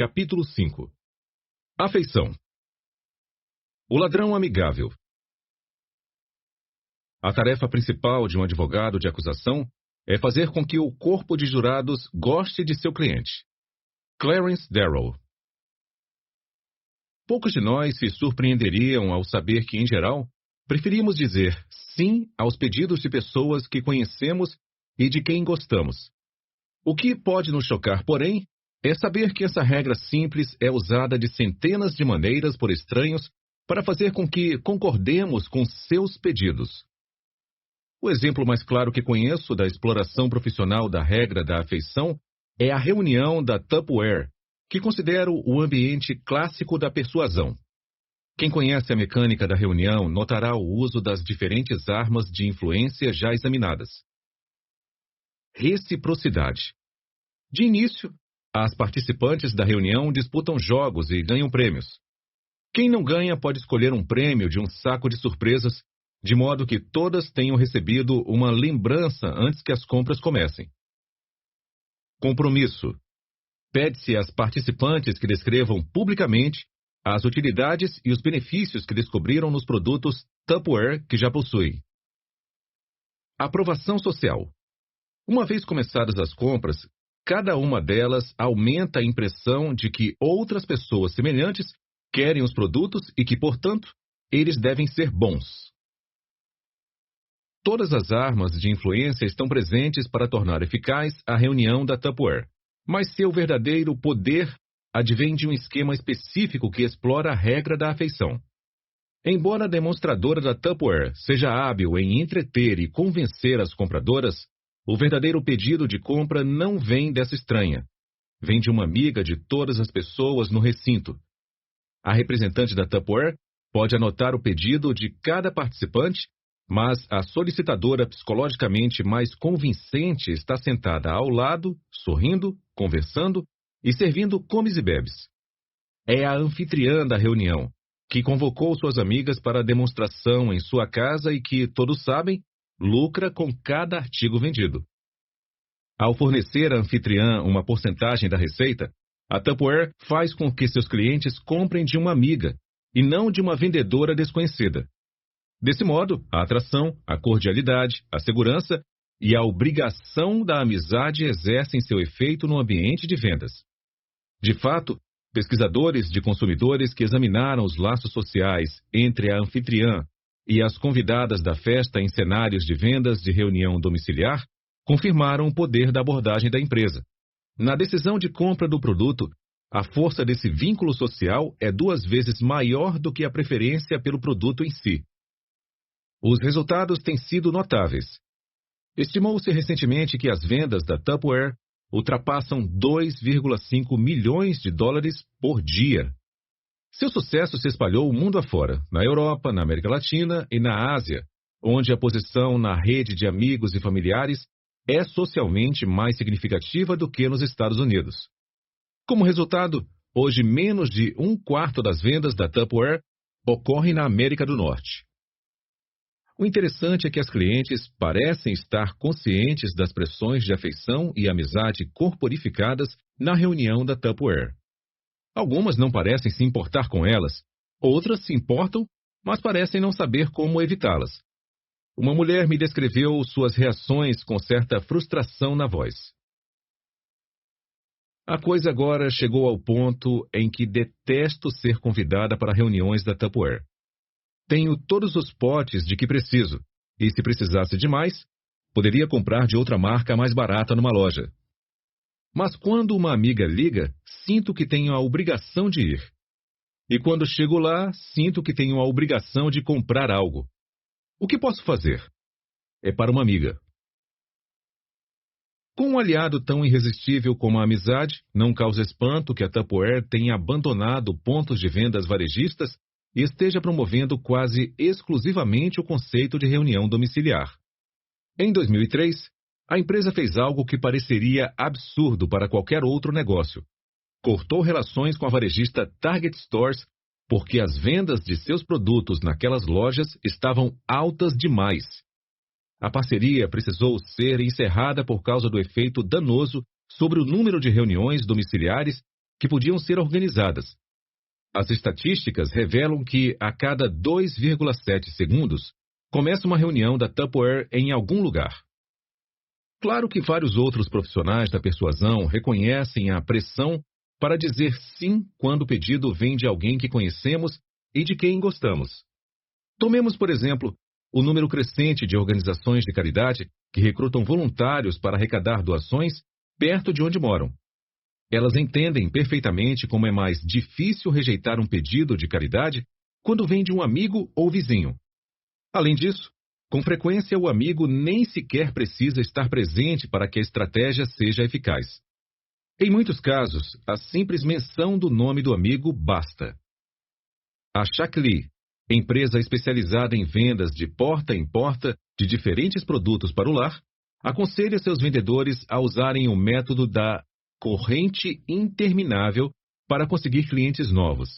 Capítulo 5. Afeição. O ladrão amigável. A tarefa principal de um advogado de acusação é fazer com que o corpo de jurados goste de seu cliente. Clarence Darrow. Poucos de nós se surpreenderiam ao saber que, em geral, preferimos dizer sim aos pedidos de pessoas que conhecemos e de quem gostamos. O que pode nos chocar, porém, é saber que essa regra simples é usada de centenas de maneiras por estranhos para fazer com que concordemos com seus pedidos. O exemplo mais claro que conheço da exploração profissional da regra da afeição é a reunião da Tupperware, que considero o ambiente clássico da persuasão. Quem conhece a mecânica da reunião notará o uso das diferentes armas de influência já examinadas. Reciprocidade. De início, as participantes da reunião disputam jogos e ganham prêmios. Quem não ganha pode escolher um prêmio de um saco de surpresas, de modo que todas tenham recebido uma lembrança antes que as compras comecem. Compromisso. Pede-se às participantes que descrevam publicamente as utilidades e os benefícios que descobriram nos produtos Tupperware que já possuem. Aprovação social. Uma vez começadas as compras, cada uma delas aumenta a impressão de que outras pessoas semelhantes querem os produtos e que, portanto, eles devem ser bons. Todas as armas de influência estão presentes para tornar eficaz a reunião da Tupperware, mas seu verdadeiro poder advém de um esquema específico que explora a regra da afeição. Embora a demonstradora da Tupperware seja hábil em entreter e convencer as compradoras, o verdadeiro pedido de compra não vem dessa estranha. Vem de uma amiga de todas as pessoas no recinto. A representante da Tupperware pode anotar o pedido de cada participante, mas a solicitadora psicologicamente mais convincente está sentada ao lado, sorrindo, conversando e servindo comes e bebes. É a anfitriã da reunião, que convocou suas amigas para a demonstração em sua casa e que, todos sabem, lucra com cada artigo vendido. Ao fornecer à anfitriã uma porcentagem da receita, a Tupperware faz com que seus clientes comprem de uma amiga e não de uma vendedora desconhecida. Desse modo, a atração, a cordialidade, a segurança e a obrigação da amizade exercem seu efeito no ambiente de vendas. De fato, pesquisadores de consumidores que examinaram os laços sociais entre a anfitriã e as convidadas da festa em cenários de vendas de reunião domiciliar confirmaram o poder da abordagem da empresa. Na decisão de compra do produto, a força desse vínculo social é 2 vezes maior do que a preferência pelo produto em si. Os resultados têm sido notáveis. Estimou-se recentemente que as vendas da Tupperware ultrapassam 2,5 milhões de dólares por dia. Seu sucesso se espalhou o mundo afora, na Europa, na América Latina e na Ásia, onde a posição na rede de amigos e familiares é socialmente mais significativa do que nos Estados Unidos. Como resultado, hoje menos de 1/4 das vendas da Tupperware ocorrem na América do Norte. O interessante é que as clientes parecem estar conscientes das pressões de afeição e amizade corporificadas na reunião da Tupperware. Algumas não parecem se importar com elas, outras se importam, mas parecem não saber como evitá-las. Uma mulher me descreveu suas reações com certa frustração na voz. A coisa agora chegou ao ponto em que detesto ser convidada para reuniões da Tupperware. Tenho todos os potes de que preciso, e se precisasse de mais, poderia comprar de outra marca mais barata numa loja. Mas quando uma amiga liga, sinto que tenho a obrigação de ir. E quando chego lá, sinto que tenho a obrigação de comprar algo. O que posso fazer? É para uma amiga. Com um aliado tão irresistível como a amizade, não causa espanto que a Tupperware tenha abandonado pontos de vendas varejistas e esteja promovendo quase exclusivamente o conceito de reunião domiciliar. Em 2003, a empresa fez algo que pareceria absurdo para qualquer outro negócio. Cortou relações com a varejista Target Stores porque as vendas de seus produtos naquelas lojas estavam altas demais. A parceria precisou ser encerrada por causa do efeito danoso sobre o número de reuniões domiciliares que podiam ser organizadas. As estatísticas revelam que, a cada 2,7 segundos, começa uma reunião da Tupperware em algum lugar. Claro que vários outros profissionais da persuasão reconhecem a pressão para dizer sim quando o pedido vem de alguém que conhecemos e de quem gostamos. Tomemos, por exemplo, o número crescente de organizações de caridade que recrutam voluntários para arrecadar doações perto de onde moram. Elas entendem perfeitamente como é mais difícil rejeitar um pedido de caridade quando vem de um amigo ou vizinho. Além disso, com frequência o amigo nem sequer precisa estar presente para que a estratégia seja eficaz. Em muitos casos, a simples menção do nome do amigo basta. A Shaklee, empresa especializada em vendas de porta em porta de diferentes produtos para o lar, aconselha seus vendedores a usarem o método da corrente interminável para conseguir clientes novos.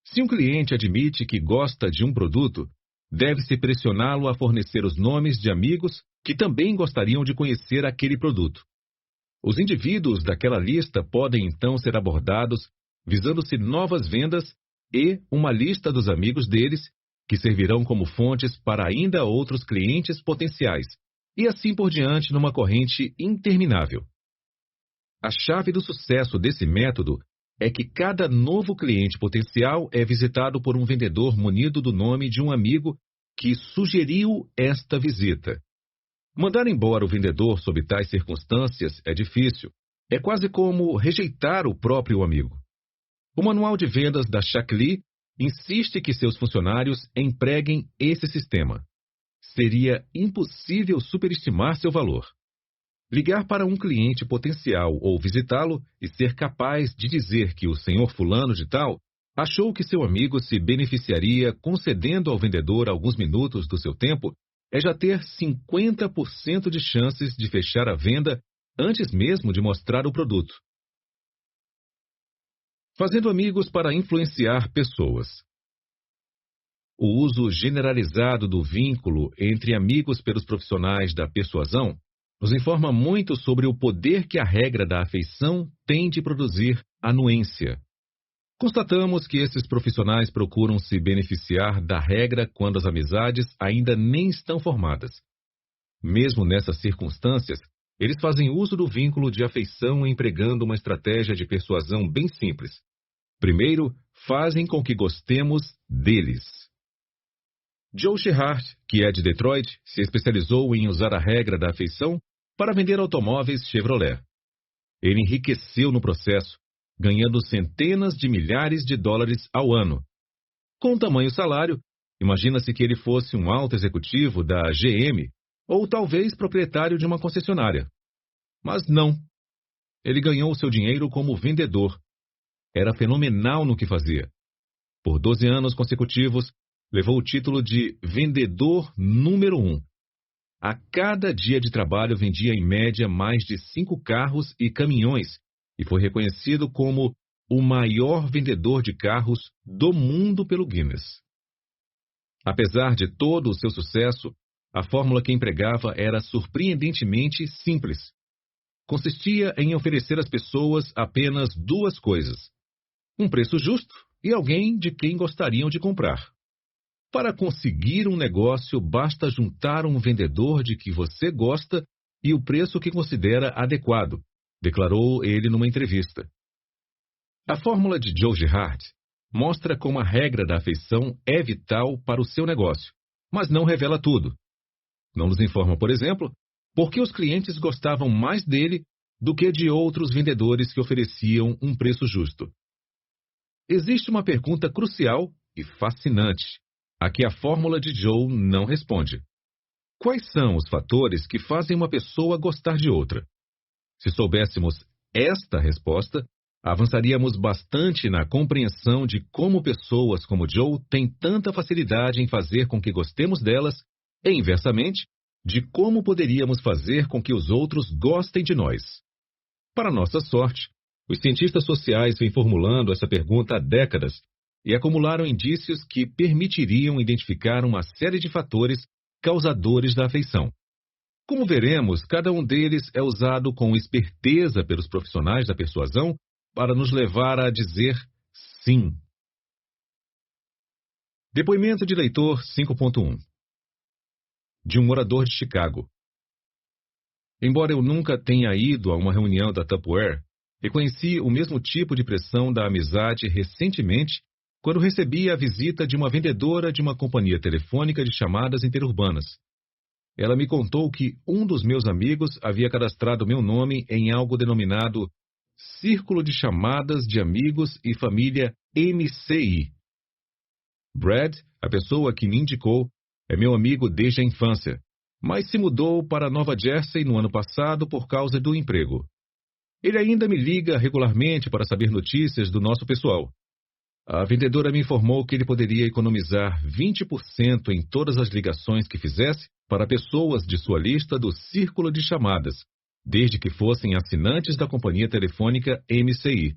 Se um cliente admite que gosta de um produto, deve-se pressioná-lo a fornecer os nomes de amigos que também gostariam de conhecer aquele produto. Os indivíduos daquela lista podem então ser abordados visando-se novas vendas e uma lista dos amigos deles, que servirão como fontes para ainda outros clientes potenciais, e assim por diante numa corrente interminável. A chave do sucesso desse método é que cada novo cliente potencial é visitado por um vendedor munido do nome de um amigo que sugeriu esta visita. Mandar embora o vendedor sob tais circunstâncias é difícil. É quase como rejeitar o próprio amigo. O manual de vendas da Shaklee insiste que seus funcionários empreguem esse sistema. Seria impossível superestimar seu valor. Ligar para um cliente potencial ou visitá-lo e ser capaz de dizer que o senhor fulano de tal achou que seu amigo se beneficiaria concedendo ao vendedor alguns minutos do seu tempo é já ter 50% de chances de fechar a venda antes mesmo de mostrar o produto. Fazendo amigos para influenciar pessoas. O uso generalizado do vínculo entre amigos pelos profissionais da persuasão nos informa muito sobre o poder que a regra da afeição tem de produzir anuência. Constatamos que esses profissionais procuram se beneficiar da regra quando as amizades ainda nem estão formadas. Mesmo nessas circunstâncias, eles fazem uso do vínculo de afeição empregando uma estratégia de persuasão bem simples. Primeiro, fazem com que gostemos deles. Joe Gerhardt, que é de Detroit, se especializou em usar a regra da afeição para vender automóveis Chevrolet. Ele enriqueceu no processo, ganhando centenas de milhares de dólares ao ano. Com tamanho salário, imagina-se que ele fosse um alto executivo da GM ou talvez proprietário de uma concessionária. Mas não. Ele ganhou seu dinheiro como vendedor. Era fenomenal no que fazia. Por 12 anos consecutivos, levou o título de vendedor número 1. A cada dia de trabalho vendia em média mais de 5 carros e caminhões e foi reconhecido como o maior vendedor de carros do mundo pelo Guinness. Apesar de todo o seu sucesso, a fórmula que empregava era surpreendentemente simples. Consistia em oferecer às pessoas apenas duas coisas: um preço justo e alguém de quem gostariam de comprar. Para conseguir um negócio, basta juntar um vendedor de que você gosta e o preço que considera adequado, declarou ele numa entrevista. A fórmula de Joe Gerhardt mostra como a regra da afeição é vital para o seu negócio, mas não revela tudo. Não nos informa, por exemplo, por que os clientes gostavam mais dele do que de outros vendedores que ofereciam um preço justo. Existe uma pergunta crucial e fascinante, a que a fórmula de Joe não responde. Quais são os fatores que fazem uma pessoa gostar de outra? Se soubéssemos esta resposta, avançaríamos bastante na compreensão de como pessoas como Joe têm tanta facilidade em fazer com que gostemos delas e, inversamente, de como poderíamos fazer com que os outros gostem de nós. Para nossa sorte, os cientistas sociais vêm formulando essa pergunta há décadas e acumularam indícios que permitiriam identificar uma série de fatores causadores da afeição. Como veremos, cada um deles é usado com esperteza pelos profissionais da persuasão para nos levar a dizer sim. Depoimento de leitor 5.1 de um morador de Chicago. Embora eu nunca tenha ido a uma reunião da Tupperware, reconheci o mesmo tipo de pressão da amizade recentemente quando recebi a visita de uma vendedora de uma companhia telefônica de chamadas interurbanas. Ela me contou que um dos meus amigos havia cadastrado meu nome em algo denominado Círculo de Chamadas de Amigos e Família MCI. Brad, a pessoa que me indicou, é meu amigo desde a infância, mas se mudou para Nova Jersey no ano passado por causa do emprego. Ele ainda me liga regularmente para saber notícias do nosso pessoal. A vendedora me informou que ele poderia economizar 20% em todas as ligações que fizesse para pessoas de sua lista do círculo de chamadas, desde que fossem assinantes da companhia telefônica MCI.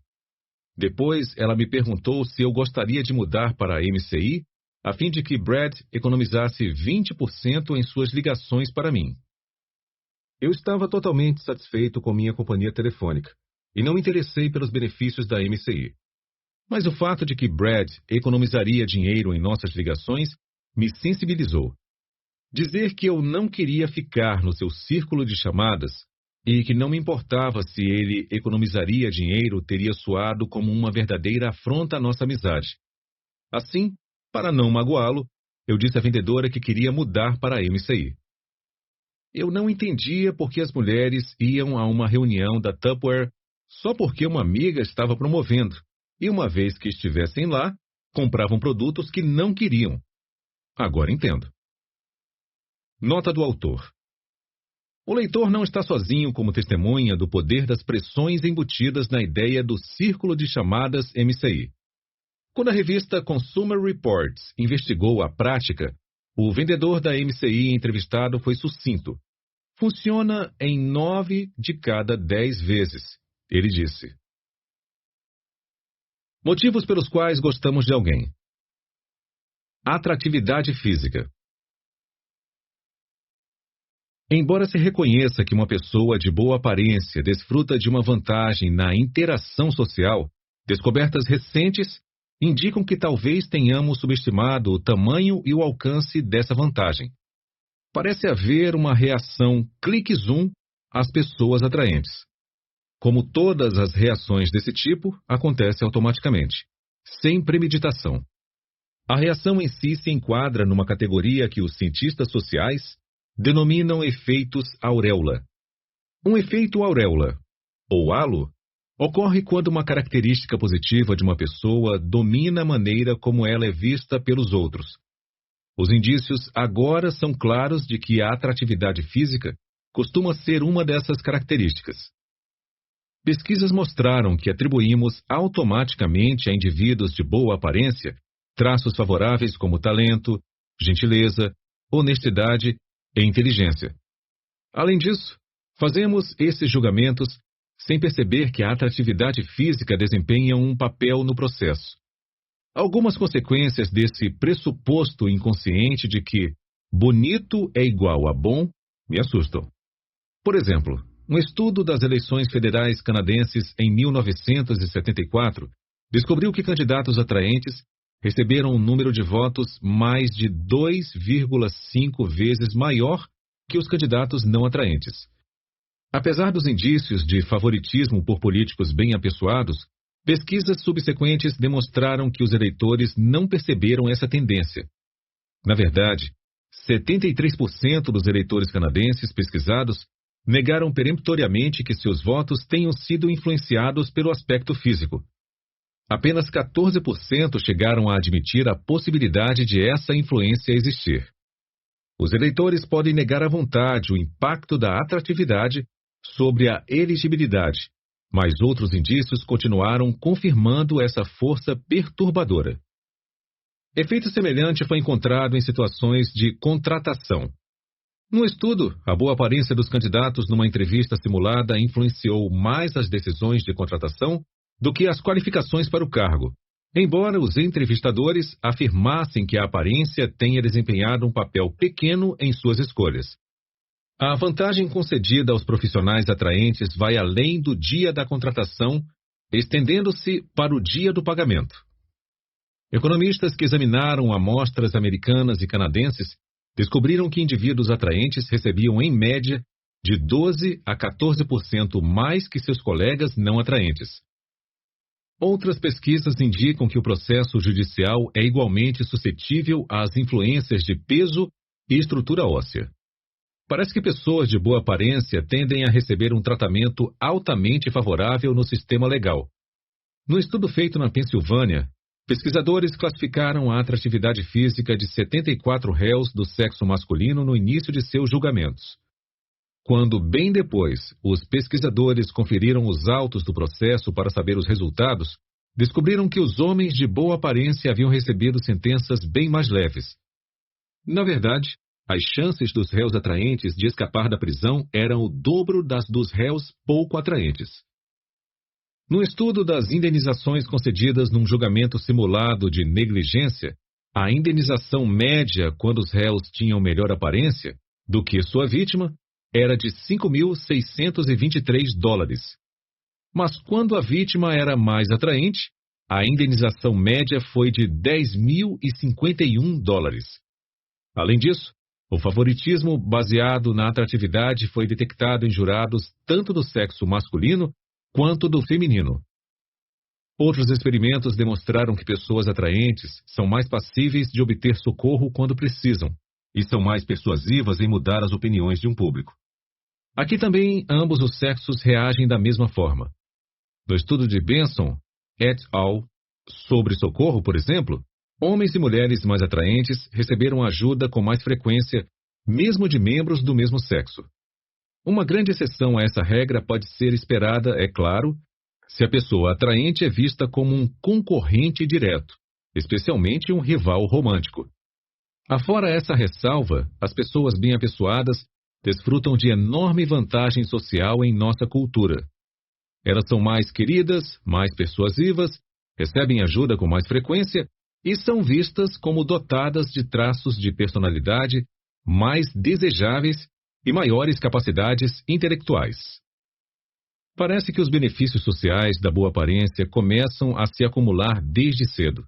Depois, ela me perguntou se eu gostaria de mudar para a MCI, a fim de que Brad economizasse 20% em suas ligações para mim. Eu estava totalmente satisfeito com minha companhia telefônica e não me interessei pelos benefícios da MCI. Mas o fato de que Brad economizaria dinheiro em nossas ligações me sensibilizou. Dizer que eu não queria ficar no seu círculo de chamadas e que não me importava se ele economizaria dinheiro teria soado como uma verdadeira afronta à nossa amizade. Assim, para não magoá-lo, eu disse à vendedora que queria mudar para a MCI. Eu não entendia por que as mulheres iam a uma reunião da Tupperware só porque uma amiga estava promovendo, e uma vez que estivessem lá, compravam produtos que não queriam. Agora entendo. Nota do autor. O leitor não está sozinho como testemunha do poder das pressões embutidas na ideia do círculo de chamadas MCI. Quando a revista Consumer Reports investigou a prática, o vendedor da MCI entrevistado foi sucinto. Funciona em 9 de cada 10 vezes, ele disse. Motivos pelos quais gostamos de alguém. Atratividade física. Embora se reconheça que uma pessoa de boa aparência desfruta de uma vantagem na interação social, descobertas recentes indicam que talvez tenhamos subestimado o tamanho e o alcance dessa vantagem. Parece haver uma reação clique-zoom às pessoas atraentes. Como todas as reações desse tipo, acontece automaticamente, sem premeditação. A reação em si se enquadra numa categoria que os cientistas sociais denominam efeitos auréola. Um efeito auréola, ou halo, ocorre quando uma característica positiva de uma pessoa domina a maneira como ela é vista pelos outros. Os indícios agora são claros de que a atratividade física costuma ser uma dessas características. Pesquisas mostraram que atribuímos automaticamente a indivíduos de boa aparência traços favoráveis como talento, gentileza, honestidade e inteligência. Além disso, fazemos esses julgamentos sem perceber que a atratividade física desempenha um papel no processo. Algumas consequências desse pressuposto inconsciente de que bonito é igual a bom me assustam. Por exemplo, um estudo das eleições federais canadenses em 1974 descobriu que candidatos atraentes receberam um número de votos mais de 2,5 vezes maior que os candidatos não atraentes. Apesar dos indícios de favoritismo por políticos bem apessoados, pesquisas subsequentes demonstraram que os eleitores não perceberam essa tendência. Na verdade, 73% dos eleitores canadenses pesquisados negaram peremptoriamente que seus votos tenham sido influenciados pelo aspecto físico. Apenas 14% chegaram a admitir a possibilidade de essa influência existir. Os eleitores podem negar à vontade o impacto da atratividade sobre a elegibilidade, mas outros indícios continuaram confirmando essa força perturbadora. Efeito semelhante foi encontrado em situações de contratação. No estudo, a boa aparência dos candidatos numa entrevista simulada influenciou mais as decisões de contratação do que as qualificações para o cargo, embora os entrevistadores afirmassem que a aparência tenha desempenhado um papel pequeno em suas escolhas. A vantagem concedida aos profissionais atraentes vai além do dia da contratação estendendo-se para o dia do pagamento. Economistas que examinaram amostras americanas e canadenses descobriram que indivíduos atraentes recebiam, em média, de 12 a 14% mais que seus colegas não atraentes. Outras pesquisas indicam que o processo judicial é igualmente suscetível às influências de peso e estrutura óssea. Parece que pessoas de boa aparência tendem a receber um tratamento altamente favorável no sistema legal. No estudo feito na Pensilvânia, pesquisadores classificaram a atratividade física de 74 réus do sexo masculino no início de seus julgamentos. Quando, bem depois, os pesquisadores conferiram os autos do processo para saber os resultados, descobriram que os homens de boa aparência haviam recebido sentenças bem mais leves. Na verdade, as chances dos réus atraentes de escapar da prisão eram o dobro das dos réus pouco atraentes. No estudo das indenizações concedidas num julgamento simulado de negligência, a indenização média quando os réus tinham melhor aparência do que sua vítima era de $5.623. Mas quando a vítima era mais atraente, a indenização média foi de $10.051. Além disso, o favoritismo baseado na atratividade foi detectado em jurados tanto do sexo masculino quanto do feminino. Outros experimentos demonstraram que pessoas atraentes são mais passíveis de obter socorro quando precisam, e são mais persuasivas em mudar as opiniões de um público. Aqui também ambos os sexos reagem da mesma forma. No estudo de Benson et al. Sobre socorro, por exemplo, homens e mulheres mais atraentes receberam ajuda com mais frequência, mesmo de membros do mesmo sexo. Uma grande exceção a essa regra pode ser esperada, é claro, se a pessoa atraente é vista como um concorrente direto, especialmente um rival romântico. Afora essa ressalva, as pessoas bem apessoadas desfrutam de enorme vantagem social em nossa cultura. Elas são mais queridas, mais persuasivas, recebem ajuda com mais frequência e são vistas como dotadas de traços de personalidade mais desejáveis e maiores capacidades intelectuais. Parece que os benefícios sociais da boa aparência começam a se acumular desde cedo.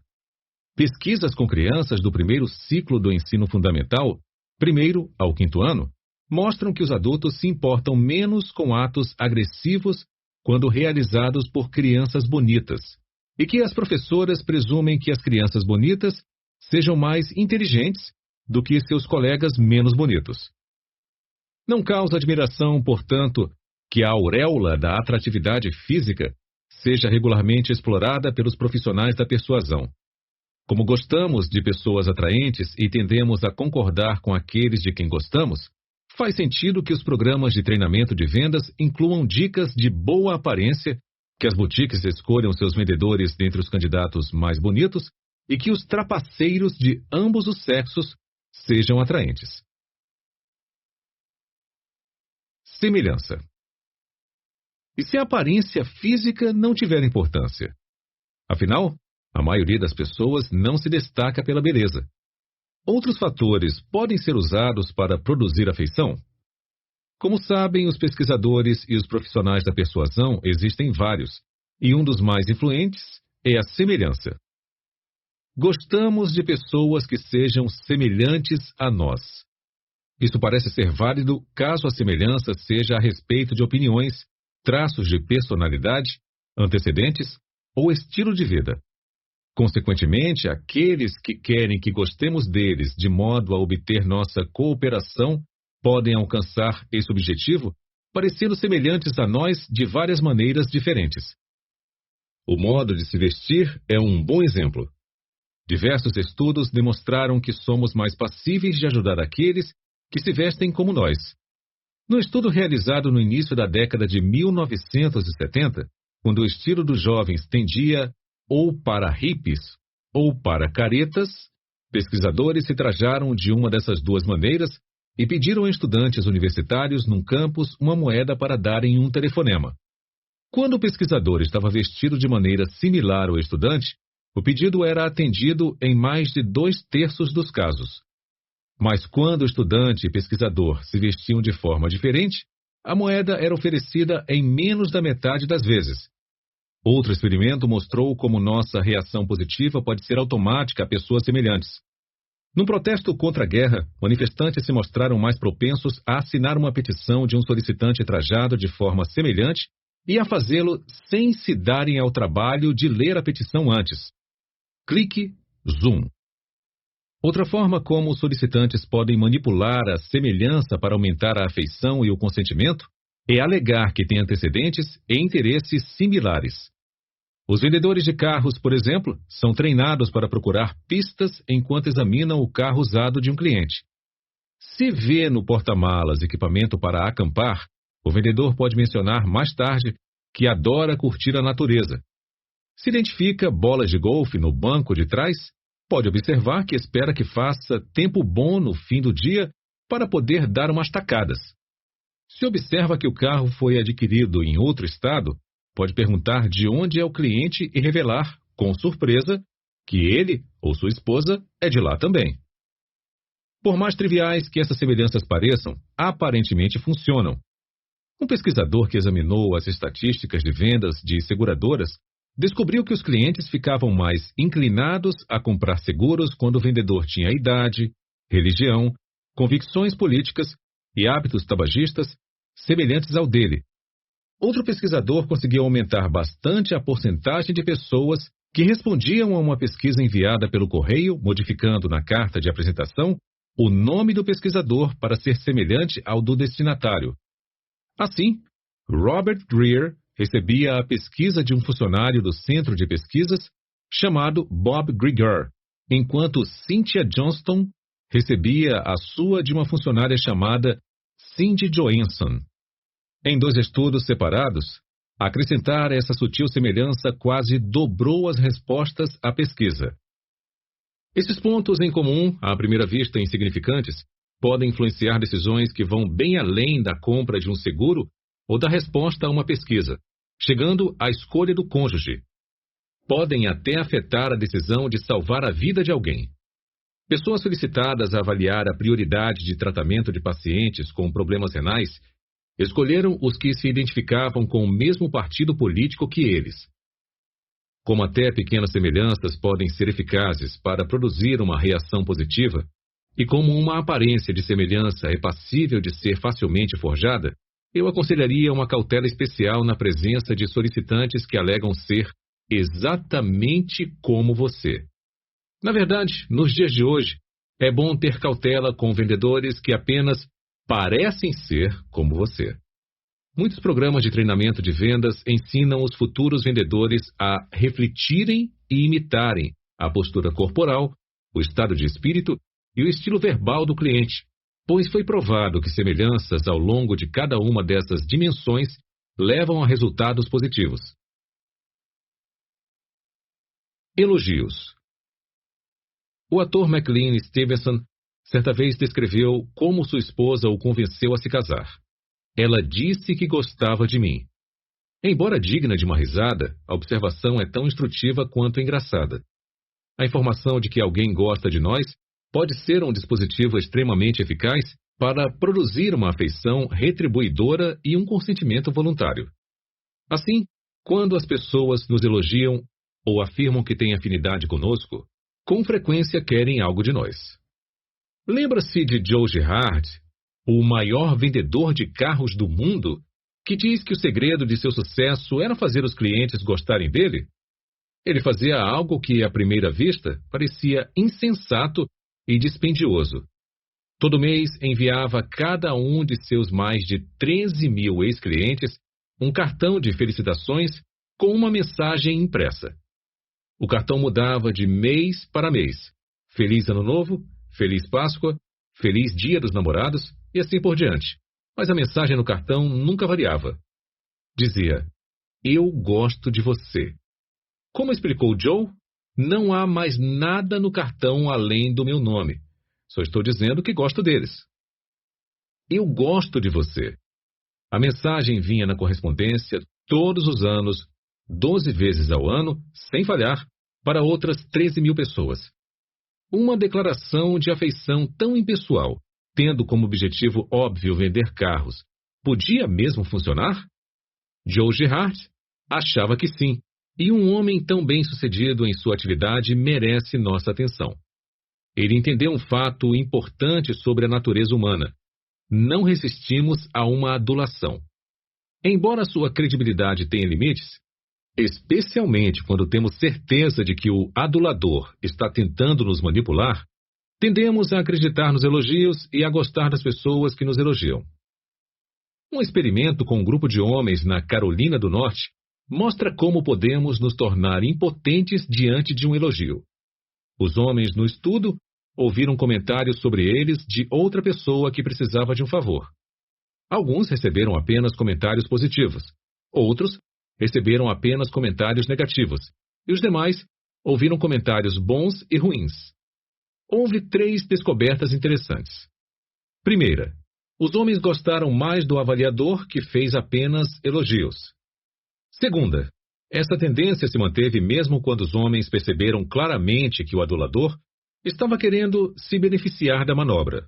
Pesquisas com crianças do primeiro ciclo do ensino fundamental, primeiro ao quinto ano, mostram que os adultos se importam menos com atos agressivos quando realizados por crianças bonitas, e que as professoras presumem que as crianças bonitas sejam mais inteligentes do que seus colegas menos bonitos. Não causa admiração, portanto, que a auréola da atratividade física seja regularmente explorada pelos profissionais da persuasão. Como gostamos de pessoas atraentes e tendemos a concordar com aqueles de quem gostamos, faz sentido que os programas de treinamento de vendas incluam dicas de boa aparência, que as boutiques escolham seus vendedores dentre os candidatos mais bonitos e que os trapaceiros de ambos os sexos sejam atraentes. Semelhança. E se a aparência física não tiver importância? Afinal, a maioria das pessoas não se destaca pela beleza. Outros fatores podem ser usados para produzir afeição? Como sabem os pesquisadores e os profissionais da persuasão, existem vários, e um dos mais influentes é a semelhança. Gostamos de pessoas que sejam semelhantes a nós. Isso parece ser válido caso a semelhança seja a respeito de opiniões, traços de personalidade, antecedentes ou estilo de vida. Consequentemente, aqueles que querem que gostemos deles de modo a obter nossa cooperação podem alcançar esse objetivo parecendo semelhantes a nós de várias maneiras diferentes. O modo de se vestir é um bom exemplo. Diversos estudos demonstraram que somos mais passíveis de ajudar aqueles que se vestem como nós. No estudo realizado no início da década de 1970, quando o estilo dos jovens tendia ou para hippies ou para caretas, pesquisadores se trajaram de uma dessas duas maneiras e pediram a estudantes universitários num campus uma moeda para darem um telefonema. Quando o pesquisador estava vestido de maneira similar ao estudante, o pedido era atendido em mais de 2/3 dos casos. Mas quando o estudante e pesquisador se vestiam de forma diferente, a moeda era oferecida em menos da metade das vezes. Outro experimento mostrou como nossa reação positiva pode ser automática a pessoas semelhantes. Num protesto contra a guerra, manifestantes se mostraram mais propensos a assinar uma petição de um solicitante trajado de forma semelhante e a fazê-lo sem se darem ao trabalho de ler a petição antes. Clique Zoom. Outra forma como os solicitantes podem manipular a semelhança para aumentar a afeição e o consentimento é alegar que têm antecedentes e interesses similares. Os vendedores de carros, por exemplo, são treinados para procurar pistas enquanto examinam o carro usado de um cliente. Se vê no porta-malas equipamento para acampar, o vendedor pode mencionar mais tarde que adora curtir a natureza. Se identifica bolas de golfe no banco de trás, pode observar que espera que faça tempo bom no fim do dia para poder dar umas tacadas. Se observa que o carro foi adquirido em outro estado, pode perguntar de onde é o cliente e revelar, com surpresa, que ele ou sua esposa é de lá também. Por mais triviais que essas semelhanças pareçam, aparentemente funcionam. Um pesquisador que examinou as estatísticas de vendas de seguradoras descobriu que os clientes ficavam mais inclinados a comprar seguros quando o vendedor tinha idade, religião, convicções políticas e hábitos tabagistas semelhantes ao dele. Outro pesquisador conseguiu aumentar bastante a porcentagem de pessoas que respondiam a uma pesquisa enviada pelo correio, modificando na carta de apresentação o nome do pesquisador para ser semelhante ao do destinatário. Assim, Robert Greer recebia a pesquisa de um funcionário do centro de pesquisas chamado Bob Greger, enquanto Cynthia Johnston recebia a sua de uma funcionária chamada Cindy Johansson. Em 2 estudos separados, acrescentar essa sutil semelhança quase dobrou as respostas à pesquisa. Esses pontos em comum, à primeira vista insignificantes, podem influenciar decisões que vão bem além da compra de um seguro ou da resposta a uma pesquisa, chegando à escolha do cônjuge. Podem até afetar a decisão de salvar a vida de alguém. Pessoas solicitadas a avaliar a prioridade de tratamento de pacientes com problemas renais escolheram os que se identificavam com o mesmo partido político que eles. Como até pequenas semelhanças podem ser eficazes para produzir uma reação positiva, e como uma aparência de semelhança é passível de ser facilmente forjada, eu aconselharia uma cautela especial na presença de solicitantes que alegam ser exatamente como você. Na verdade, nos dias de hoje, é bom ter cautela com vendedores que apenas parecem ser como você. Muitos programas de treinamento de vendas ensinam os futuros vendedores a refletirem e imitarem a postura corporal, o estado de espírito e o estilo verbal do cliente, pois foi provado que semelhanças ao longo de cada uma dessas dimensões levam a resultados positivos. Elogios. O ator McLean Stevenson certa vez descreveu como sua esposa o convenceu a se casar. Ela disse que gostava de mim. Embora digna de uma risada, a observação é tão instrutiva quanto engraçada. A informação de que alguém gosta de nós pode ser um dispositivo extremamente eficaz para produzir uma afeição retribuidora e um consentimento voluntário. Assim, quando as pessoas nos elogiam ou afirmam que têm afinidade conosco, com frequência querem algo de nós. Lembra-se de Joe Girard, o maior vendedor de carros do mundo, que diz que o segredo de seu sucesso era fazer os clientes gostarem dele? Ele fazia algo que, à primeira vista, parecia insensato e dispendioso. Todo mês enviava a cada um de seus mais de 13 mil ex-clientes um cartão de felicitações com uma mensagem impressa. O cartão mudava de mês para mês. Feliz Ano Novo, Feliz Páscoa, Feliz Dia dos Namorados e assim por diante. Mas a mensagem no cartão nunca variava. Dizia: "Eu gosto de você." Como explicou Joe, não há mais nada no cartão além do meu nome. Só estou dizendo que gosto deles. Eu gosto de você. A mensagem vinha na correspondência todos os anos, 12 vezes ao ano, sem falhar, para outras 13 mil pessoas. Uma declaração de afeição tão impessoal, tendo como objetivo óbvio vender carros, podia mesmo funcionar? Joe Girard achava que sim, E um homem tão bem-sucedido em sua atividade merece nossa atenção. Ele entendeu um fato importante sobre a natureza humana. Não resistimos a uma adulação. Embora sua credibilidade tenha limites, especialmente quando temos certeza de que o adulador está tentando nos manipular, tendemos a acreditar nos elogios e a gostar das pessoas que nos elogiam. Um experimento com um grupo de homens na Carolina do Norte mostra como podemos nos tornar impotentes diante de um elogio. Os homens no estudo ouviram comentários sobre eles de outra pessoa que precisava de um favor. Alguns receberam apenas comentários positivos, outros receberam apenas comentários negativos, e os demais ouviram comentários bons e ruins. Houve 3 descobertas interessantes. Primeira, os homens gostaram mais do avaliador que fez apenas elogios. Segunda, essa tendência se manteve mesmo quando os homens perceberam claramente que o adulador estava querendo se beneficiar da manobra.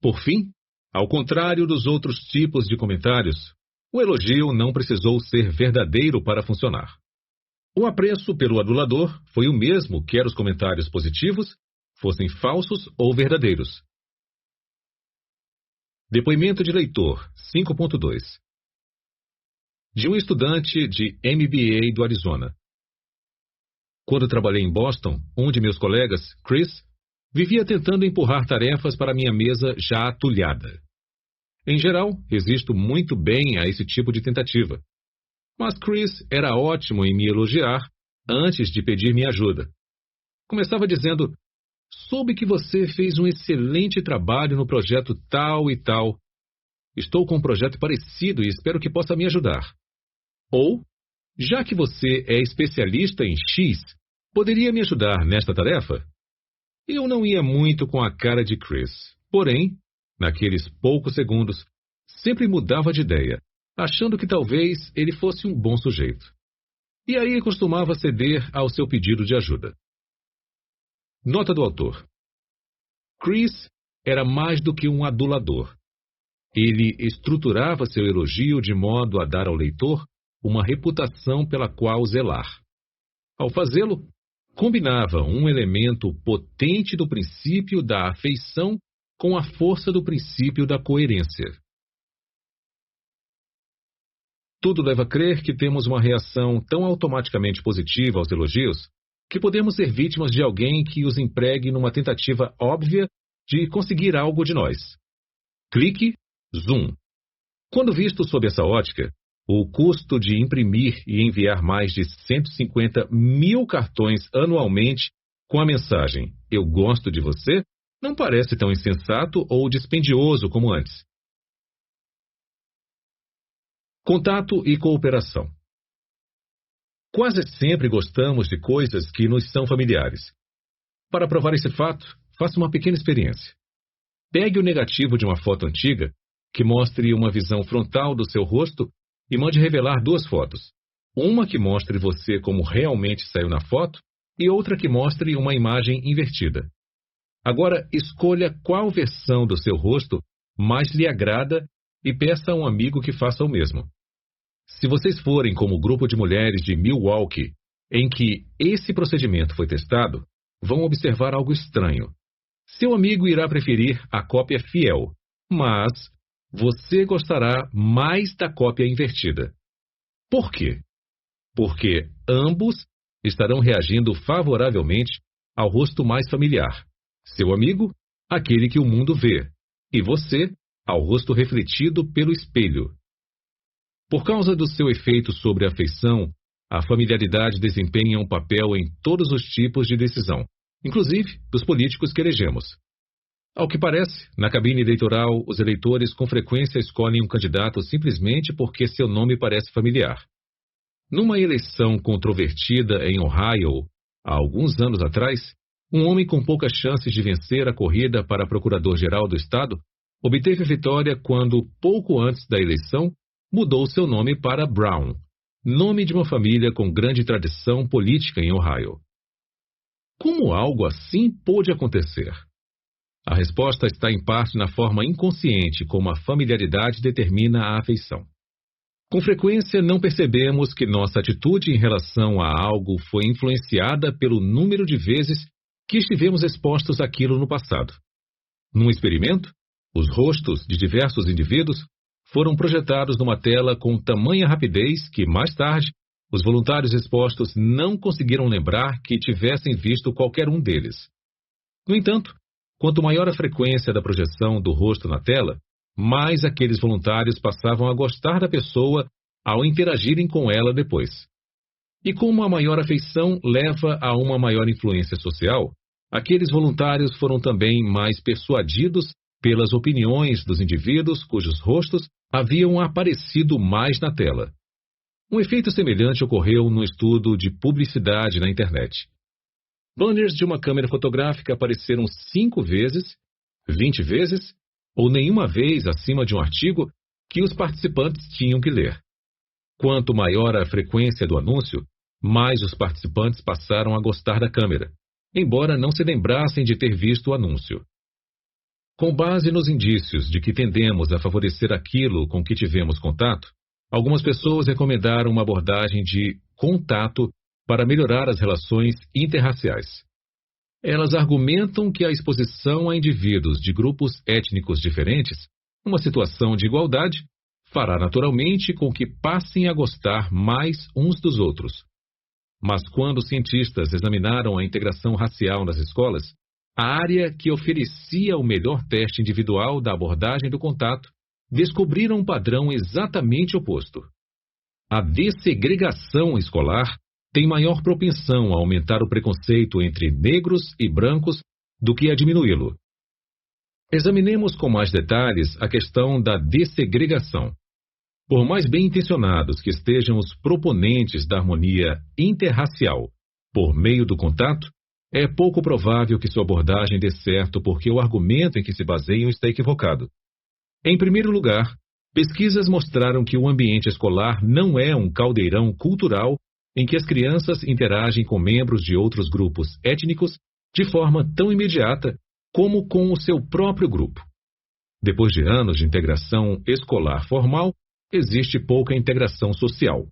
Por fim, ao contrário dos outros tipos de comentários, o elogio não precisou ser verdadeiro para funcionar. O apreço pelo adulador foi o mesmo quer os comentários positivos fossem falsos ou verdadeiros. Depoimento de leitor 5.2 de um estudante de MBA do Arizona. Quando trabalhei em Boston, um de meus colegas, Chris, vivia tentando empurrar tarefas para minha mesa já atulhada. Em geral, resisto muito bem a esse tipo de tentativa. Mas Chris era ótimo em me elogiar antes de pedir minha ajuda. Começava dizendo: soube que você fez um excelente trabalho no projeto tal e tal. Estou com um projeto parecido e espero que possa me ajudar. Ou, já que você é especialista em X, poderia me ajudar nesta tarefa? Eu não ia muito com a cara de Chris. Porém, naqueles poucos segundos, sempre mudava de ideia, achando que talvez ele fosse um bom sujeito. E aí costumava ceder ao seu pedido de ajuda. Nota do autor. Chris era mais do que um adulador. Ele estruturava seu elogio de modo a dar ao leitor uma reputação pela qual zelar. Ao fazê-lo, combinava um elemento potente do princípio da afeição com a força do princípio da coerência. Tudo leva a crer que temos uma reação tão automaticamente positiva aos elogios que podemos ser vítimas de alguém que os empregue numa tentativa óbvia de conseguir algo de nós. Clique, zoom. Quando visto sob essa ótica, o custo de imprimir e enviar mais de 150 mil cartões anualmente com a mensagem "Eu gosto de você" não parece tão insensato ou dispendioso como antes. Contato e cooperação. Quase sempre gostamos de coisas que nos são familiares. Para provar esse fato, faça uma pequena experiência. Pegue o negativo de uma foto antiga, que mostre uma visão frontal do seu rosto, e mande revelar 2 fotos. Uma que mostre você como realmente saiu na foto e outra que mostre uma imagem invertida. Agora, escolha qual versão do seu rosto mais lhe agrada e peça a um amigo que faça o mesmo. Se vocês forem como o grupo de mulheres de Milwaukee, em que esse procedimento foi testado, vão observar algo estranho. Seu amigo irá preferir a cópia fiel, mas você gostará mais da cópia invertida. Por quê? Porque ambos estarão reagindo favoravelmente ao rosto mais familiar. Seu amigo, aquele que o mundo vê, e você, ao rosto refletido pelo espelho. Por causa do seu efeito sobre a afeição, a familiaridade desempenha um papel em todos os tipos de decisão, inclusive dos políticos que elegemos. Ao que parece, na cabine eleitoral, os eleitores com frequência escolhem um candidato simplesmente porque seu nome parece familiar. Numa eleição controvertida em Ohio, há alguns anos atrás, um homem com poucas chances de vencer a corrida para procurador-geral do estado obteve a vitória quando, pouco antes da eleição, mudou seu nome para Brown, nome de uma família com grande tradição política em Ohio. Como algo assim pôde acontecer? A resposta está em parte na forma inconsciente como a familiaridade determina a afeição. Com frequência, não percebemos que nossa atitude em relação a algo foi influenciada pelo número de vezes que estivemos expostos àquilo no passado. Num experimento, os rostos de diversos indivíduos foram projetados numa tela com tamanha rapidez que, mais tarde, os voluntários expostos não conseguiram lembrar que tivessem visto qualquer um deles. No entanto, quanto maior a frequência da projeção do rosto na tela, mais aqueles voluntários passavam a gostar da pessoa ao interagirem com ela depois. E como a maior afeição leva a uma maior influência social, aqueles voluntários foram também mais persuadidos pelas opiniões dos indivíduos cujos rostos haviam aparecido mais na tela. Um efeito semelhante ocorreu no estudo de publicidade na internet. Banners de uma câmera fotográfica apareceram 5 vezes, 20 vezes ou nenhuma vez acima de um artigo que os participantes tinham que ler. Quanto maior a frequência do anúncio, mais os participantes passaram a gostar da câmera, embora não se lembrassem de ter visto o anúncio. Com base nos indícios de que tendemos a favorecer aquilo com que tivemos contato, algumas pessoas recomendaram uma abordagem de contato para melhorar as relações interraciais. Elas argumentam que a exposição a indivíduos de grupos étnicos diferentes, numa situação de igualdade, fará naturalmente com que passem a gostar mais uns dos outros. Mas quando os cientistas examinaram a integração racial nas escolas, a área que oferecia o melhor teste individual da abordagem do contato, descobriram um padrão exatamente oposto. A dessegregação escolar tem maior propensão a aumentar o preconceito entre negros e brancos do que a diminuí-lo. Examinemos com mais detalhes a questão da dessegregação. Por mais bem intencionados que estejam os proponentes da harmonia interracial por meio do contato, é pouco provável que sua abordagem dê certo porque o argumento em que se baseiam está equivocado. Em primeiro lugar, pesquisas mostraram que o ambiente escolar não é um caldeirão cultural em que as crianças interagem com membros de outros grupos étnicos de forma tão imediata como com o seu próprio grupo. Depois de anos de integração escolar formal, existe pouca integração social.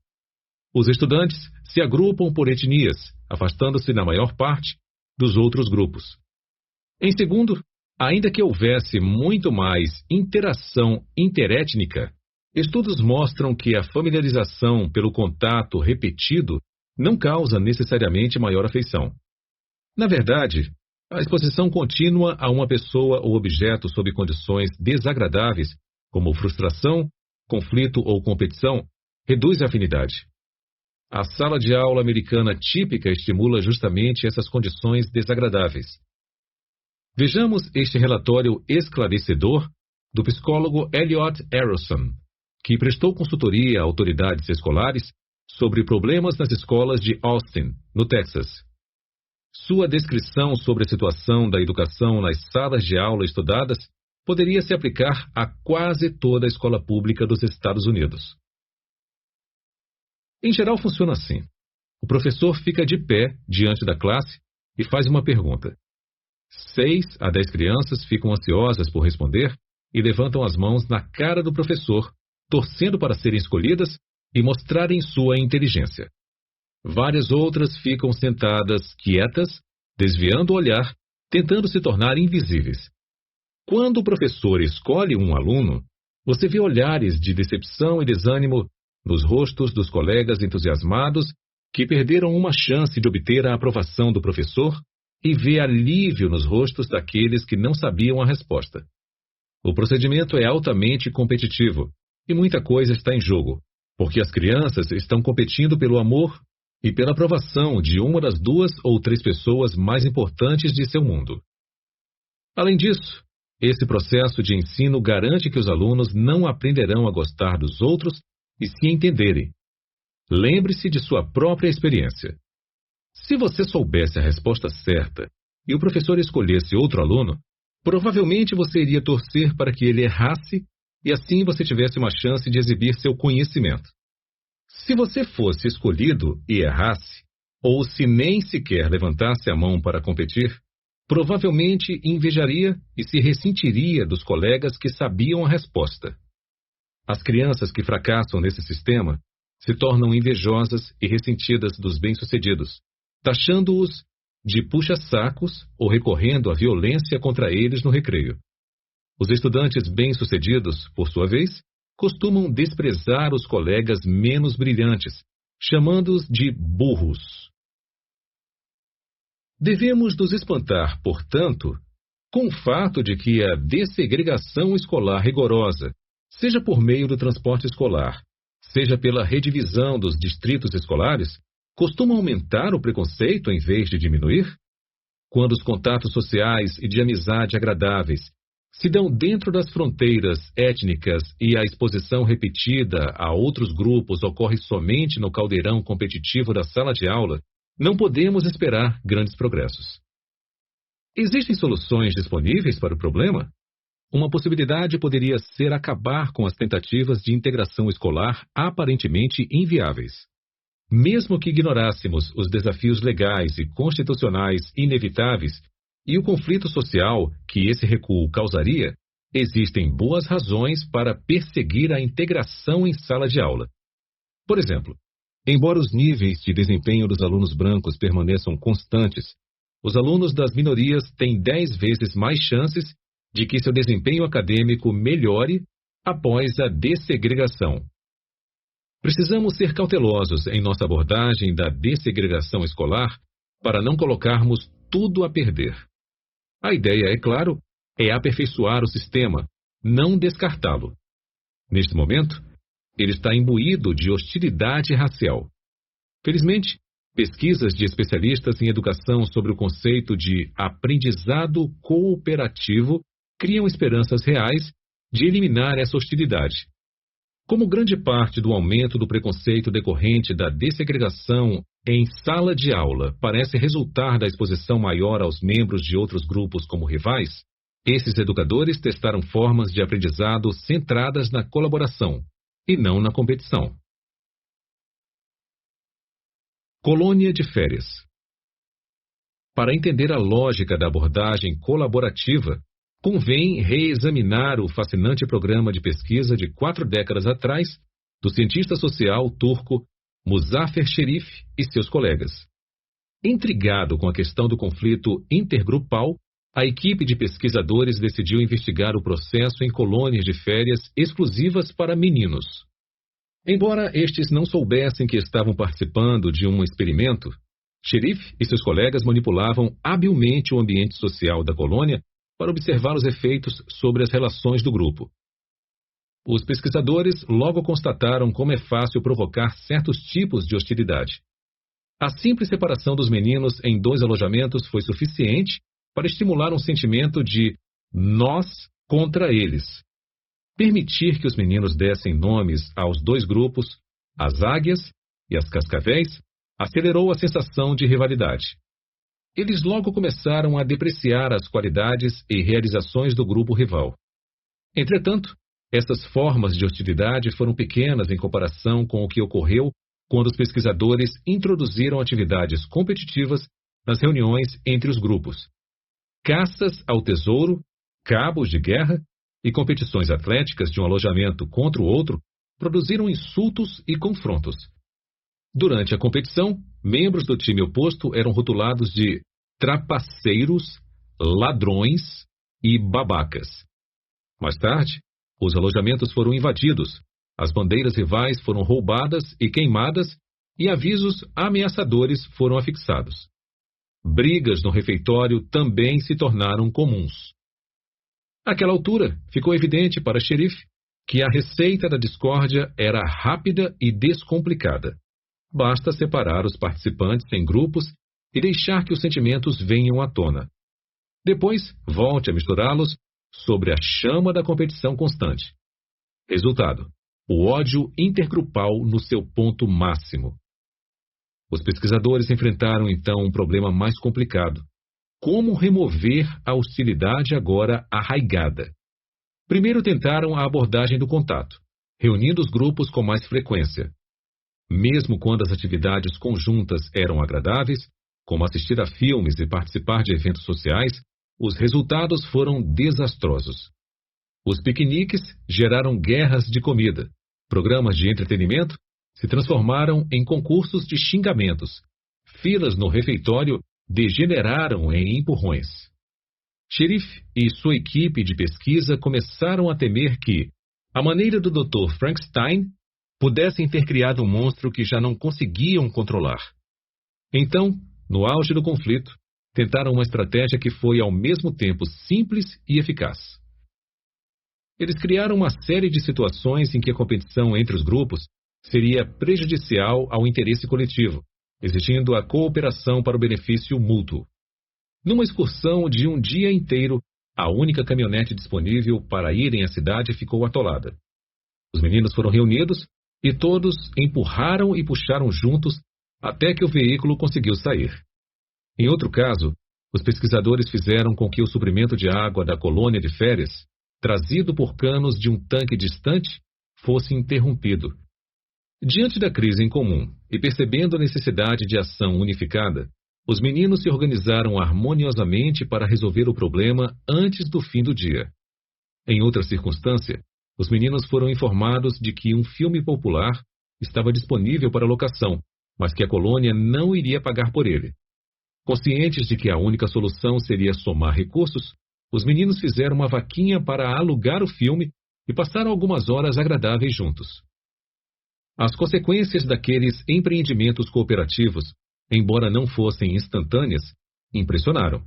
Os estudantes se agrupam por etnias, afastando-se na maior parte dos outros grupos. Em segundo, ainda que houvesse muito mais interação interétnica, estudos mostram que a familiarização pelo contato repetido não causa necessariamente maior afeição. Na verdade, a exposição contínua a uma pessoa ou objeto sob condições desagradáveis, como frustração, conflito ou competição, reduz a afinidade. A sala de aula americana típica estimula justamente essas condições desagradáveis. Vejamos este relatório esclarecedor do psicólogo Elliot Aronson, que prestou consultoria a autoridades escolares sobre problemas nas escolas de Austin, no Texas. Sua descrição sobre a situação da educação nas salas de aula estudadas poderia se aplicar a quase toda a escola pública dos Estados Unidos. Em geral, funciona assim. O professor fica de pé diante da classe e faz uma pergunta. 6 a 10 crianças ficam ansiosas por responder e levantam as mãos na cara do professor, torcendo para serem escolhidas e mostrarem sua inteligência. Várias outras ficam sentadas, quietas, desviando o olhar, tentando se tornar invisíveis. Quando o professor escolhe um aluno, você vê olhares de decepção e desânimo nos rostos dos colegas entusiasmados que perderam uma chance de obter a aprovação do professor e vê alívio nos rostos daqueles que não sabiam a resposta. O procedimento é altamente competitivo e muita coisa está em jogo, porque as crianças estão competindo pelo amor e pela aprovação de uma das 2 ou 3 pessoas mais importantes de seu mundo. Além disso, esse processo de ensino garante que os alunos não aprenderão a gostar dos outros e se entenderem. Lembre-se de sua própria experiência. Se você soubesse a resposta certa e o professor escolhesse outro aluno, provavelmente você iria torcer para que ele errasse e assim você tivesse uma chance de exibir seu conhecimento. Se você fosse escolhido e errasse, ou se nem sequer levantasse a mão para competir, provavelmente invejaria e se ressentiria dos colegas que sabiam a resposta. As crianças que fracassam nesse sistema se tornam invejosas e ressentidas dos bem-sucedidos, taxando-os de puxa-sacos ou recorrendo à violência contra eles no recreio. Os estudantes bem-sucedidos, por sua vez, costumam desprezar os colegas menos brilhantes, chamando-os de burros. Devemos nos espantar, portanto, com o fato de que a dessegregação escolar rigorosa, seja por meio do transporte escolar, seja pela redivisão dos distritos escolares, costuma aumentar o preconceito em vez de diminuir? Quando os contatos sociais e de amizade agradáveis se dão dentro das fronteiras étnicas e a exposição repetida a outros grupos ocorre somente no caldeirão competitivo da sala de aula, não podemos esperar grandes progressos. Existem soluções disponíveis para o problema? Uma possibilidade poderia ser acabar com as tentativas de integração escolar aparentemente inviáveis. Mesmo que ignorássemos os desafios legais e constitucionais inevitáveis e o conflito social que esse recuo causaria, existem boas razões para perseguir a integração em sala de aula. Por exemplo, embora os níveis de desempenho dos alunos brancos permaneçam constantes, os alunos das minorias têm 10 vezes mais chances de que seu desempenho acadêmico melhore após a dessegregação. Precisamos ser cautelosos em nossa abordagem da dessegregação escolar para não colocarmos tudo a perder. A ideia, é claro, é aperfeiçoar o sistema, não descartá-lo. Neste momento, ele está imbuído de hostilidade racial. Felizmente, pesquisas de especialistas em educação sobre o conceito de aprendizado cooperativo criam esperanças reais de eliminar essa hostilidade. Como grande parte do aumento do preconceito decorrente da dessegregação em sala de aula parece resultar da exposição maior aos membros de outros grupos como rivais, esses educadores testaram formas de aprendizado centradas na colaboração e não na competição. Colônia de férias. Para entender a lógica da abordagem colaborativa, convém reexaminar o fascinante programa de pesquisa de 4 décadas atrás do cientista social turco Muzaffer Sherif e seus colegas. Intrigado com a questão do conflito intergrupal, a equipe de pesquisadores decidiu investigar o processo em colônias de férias exclusivas para meninos. Embora estes não soubessem que estavam participando de um experimento, Sherif e seus colegas manipulavam habilmente o ambiente social da colônia para observar os efeitos sobre as relações do grupo. Os pesquisadores logo constataram como é fácil provocar certos tipos de hostilidade. A simples separação dos meninos em 2 alojamentos foi suficiente para estimular um sentimento de nós contra eles. Permitir que os meninos dessem nomes aos 2 grupos, as águias e as cascavéis, acelerou a sensação de rivalidade. Eles logo começaram a depreciar as qualidades e realizações do grupo rival. Entretanto, essas formas de hostilidade foram pequenas em comparação com o que ocorreu quando os pesquisadores introduziram atividades competitivas nas reuniões entre os grupos. Caças ao tesouro, cabos de guerra e competições atléticas de um alojamento contra o outro produziram insultos e confrontos. Durante a competição, membros do time oposto eram rotulados de trapaceiros, ladrões e babacas. Mais tarde, os alojamentos foram invadidos, as bandeiras rivais foram roubadas e queimadas e avisos ameaçadores foram afixados. Brigas no refeitório também se tornaram comuns. Àquela altura, ficou evidente para Sherif que a receita da discórdia era rápida e descomplicada. Basta separar os participantes em grupos e deixar que os sentimentos venham à tona. Depois, volte a misturá-los sobre a chama da competição constante. Resultado: o ódio intergrupal no seu ponto máximo. Os pesquisadores enfrentaram então um problema mais complicado: como remover a hostilidade agora arraigada. Primeiro tentaram a abordagem do contato, reunindo os grupos com mais frequência. Mesmo quando as atividades conjuntas eram agradáveis, como assistir a filmes e participar de eventos sociais, os resultados foram desastrosos. Os piqueniques geraram guerras de comida. Programas de entretenimento se transformaram em concursos de xingamentos. Filas no refeitório degeneraram em empurrões. Xerife e sua equipe de pesquisa começaram a temer que, à maneira do Dr. Frankenstein, pudessem ter criado um monstro que já não conseguiam controlar. Então, no auge do conflito, tentaram uma estratégia que foi ao mesmo tempo simples e eficaz. Eles criaram uma série de situações em que a competição entre os grupos seria prejudicial ao interesse coletivo, exigindo a cooperação para o benefício mútuo. Numa excursão de um dia inteiro, a única caminhonete disponível para irem à cidade ficou atolada. Os meninos foram reunidos e todos empurraram e puxaram juntos até que o veículo conseguiu sair. Em outro caso, os pesquisadores fizeram com que o suprimento de água da colônia de férias, trazido por canos de um tanque distante, fosse interrompido. Diante da crise em comum e percebendo a necessidade de ação unificada, os meninos se organizaram harmoniosamente para resolver o problema antes do fim do dia. Em outra circunstância, os meninos foram informados de que um filme popular estava disponível para locação, mas que a colônia não iria pagar por ele. Conscientes de que a única solução seria somar recursos, os meninos fizeram uma vaquinha para alugar o filme e passaram algumas horas agradáveis juntos. As consequências daqueles empreendimentos cooperativos, embora não fossem instantâneas, impressionaram.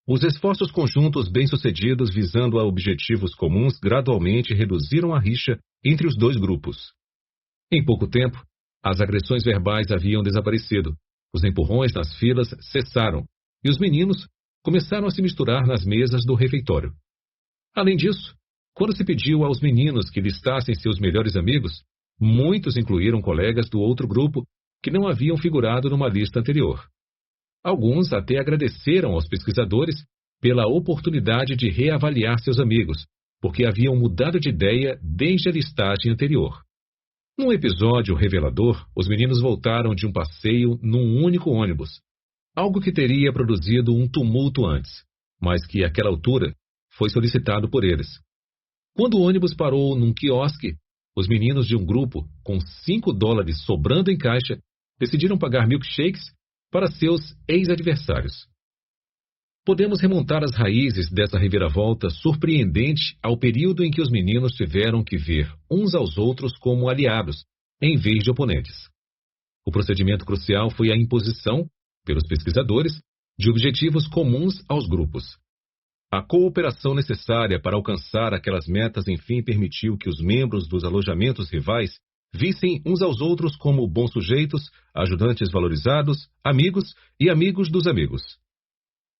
Os esforços conjuntos bem-sucedidos visando a objetivos comuns gradualmente reduziram a rixa entre os dois grupos. Em pouco tempo, as agressões verbais haviam desaparecido, os empurrões nas filas cessaram e os meninos começaram a se misturar nas mesas do refeitório. Além disso, quando se pediu aos meninos que listassem seus melhores amigos, muitos incluíram colegas do outro grupo que não haviam figurado numa lista anterior. Alguns até agradeceram aos pesquisadores pela oportunidade de reavaliar seus amigos, porque haviam mudado de ideia desde a listagem anterior. Num episódio revelador, os meninos voltaram de um passeio num único ônibus, algo que teria produzido um tumulto antes, mas que, àquela altura, foi solicitado por eles. Quando o ônibus parou num quiosque, os meninos de um grupo, com $5 sobrando em caixa, decidiram pagar milkshakes para seus ex-adversários. Podemos remontar as raízes dessa reviravolta surpreendente ao período em que os meninos tiveram que ver uns aos outros como aliados, em vez de oponentes. O procedimento crucial foi a imposição, pelos pesquisadores, de objetivos comuns aos grupos. A cooperação necessária para alcançar aquelas metas enfim permitiu que os membros dos alojamentos rivais vissem uns aos outros como bons sujeitos, ajudantes valorizados, amigos e amigos dos amigos.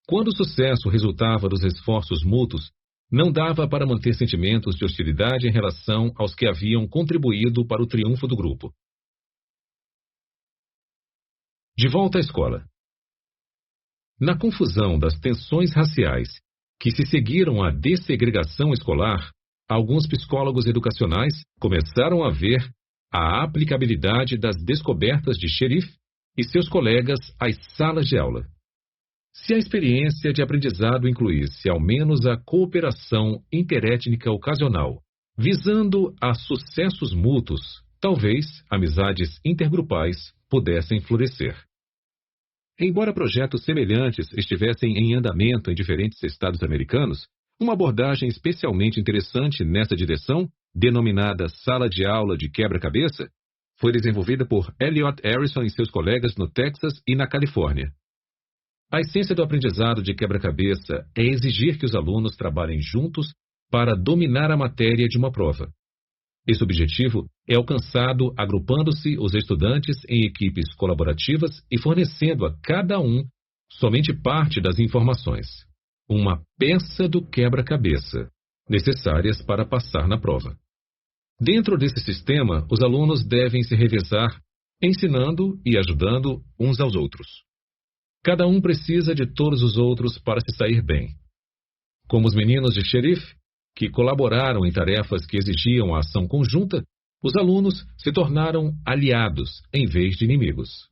Quando o sucesso resultava dos esforços mútuos, não dava para manter sentimentos de hostilidade em relação aos que haviam contribuído para o triunfo do grupo. De volta à escola. Na confusão das tensões raciais que se seguiram à dessegregação escolar, alguns psicólogos educacionais começaram a ver a aplicabilidade das descobertas de Xerife e seus colegas às salas de aula. Se a experiência de aprendizado incluísse ao menos a cooperação interétnica ocasional, visando a sucessos mútuos, talvez amizades intergrupais pudessem florescer. Embora projetos semelhantes estivessem em andamento em diferentes estados americanos, uma abordagem especialmente interessante nessa direção, denominada Sala de Aula de Quebra-Cabeça, foi desenvolvida por Elliot Harrison e seus colegas no Texas e na Califórnia. A essência do aprendizado de quebra-cabeça é exigir que os alunos trabalhem juntos para dominar a matéria de uma prova. Esse objetivo é alcançado agrupando-se os estudantes em equipes colaborativas e fornecendo a cada um somente parte das informações, uma peça do quebra-cabeça, necessárias para passar na prova. Dentro desse sistema, os alunos devem se revezar, ensinando e ajudando uns aos outros. Cada um precisa de todos os outros para se sair bem. Como os meninos de Xerife, que colaboraram em tarefas que exigiam a ação conjunta, os alunos se tornaram aliados em vez de inimigos.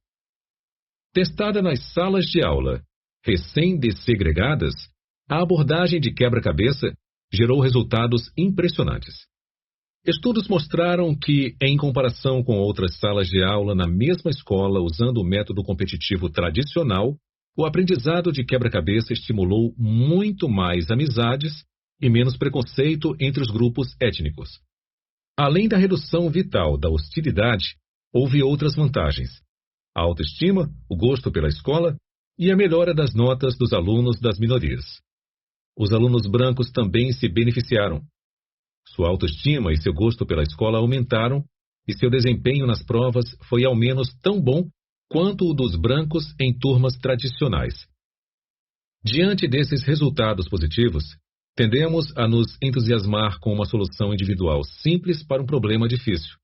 Testada nas salas de aula, recém-dessegregadas, a abordagem de quebra-cabeça gerou resultados impressionantes. Estudos mostraram que, em comparação com outras salas de aula na mesma escola usando o método competitivo tradicional, o aprendizado de quebra-cabeça estimulou muito mais amizades e menos preconceito entre os grupos étnicos. Além da redução vital da hostilidade, houve outras vantagens: a autoestima, o gosto pela escola e a melhora das notas dos alunos das minorias. Os alunos brancos também se beneficiaram. Sua autoestima e seu gosto pela escola aumentaram e seu desempenho nas provas foi ao menos tão bom quanto o dos brancos em turmas tradicionais. Diante desses resultados positivos, tendemos a nos entusiasmar com uma solução individual simples para um problema difícil.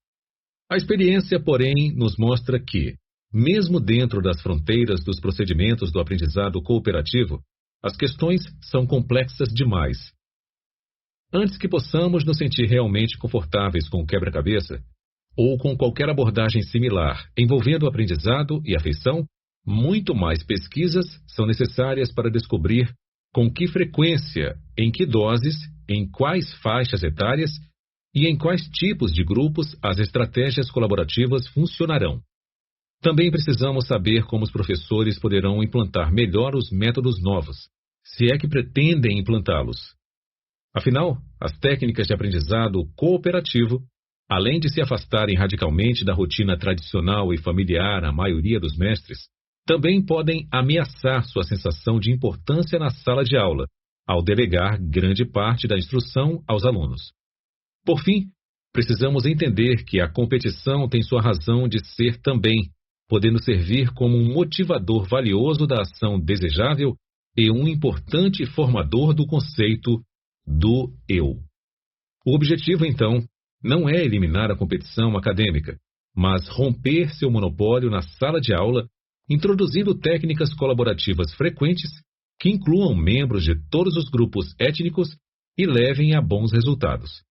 A experiência, porém, nos mostra que, mesmo dentro das fronteiras dos procedimentos do aprendizado cooperativo, as questões são complexas demais. Antes que possamos nos sentir realmente confortáveis com o quebra-cabeça, ou com qualquer abordagem similar envolvendo o aprendizado e afeição, muito mais pesquisas são necessárias para descobrir com que frequência, em que doses, em quais faixas etárias e em quais tipos de grupos as estratégias colaborativas funcionarão. Também precisamos saber como os professores poderão implantar melhor os métodos novos, se é que pretendem implantá-los. Afinal, as técnicas de aprendizado cooperativo, além de se afastarem radicalmente da rotina tradicional e familiar à maioria dos mestres, também podem ameaçar sua sensação de importância na sala de aula, ao delegar grande parte da instrução aos alunos. Por fim, precisamos entender que a competição tem sua razão de ser também, podendo servir como um motivador valioso da ação desejável e um importante formador do conceito do eu. O objetivo, então, não é eliminar a competição acadêmica, mas romper seu monopólio na sala de aula, introduzindo técnicas colaborativas frequentes que incluam membros de todos os grupos étnicos e levem a bons resultados.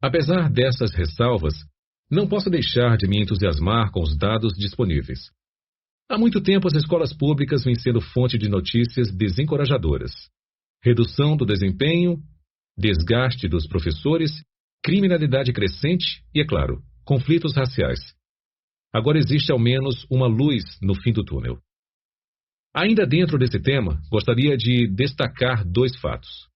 Apesar dessas ressalvas, não posso deixar de me entusiasmar com os dados disponíveis. Há muito tempo as escolas públicas vêm sendo fonte de notícias desencorajadoras. Redução do desempenho, desgaste dos professores, criminalidade crescente e, é claro, conflitos raciais. Agora existe ao menos uma luz no fim do túnel. Ainda dentro desse tema, gostaria de destacar dois fatos.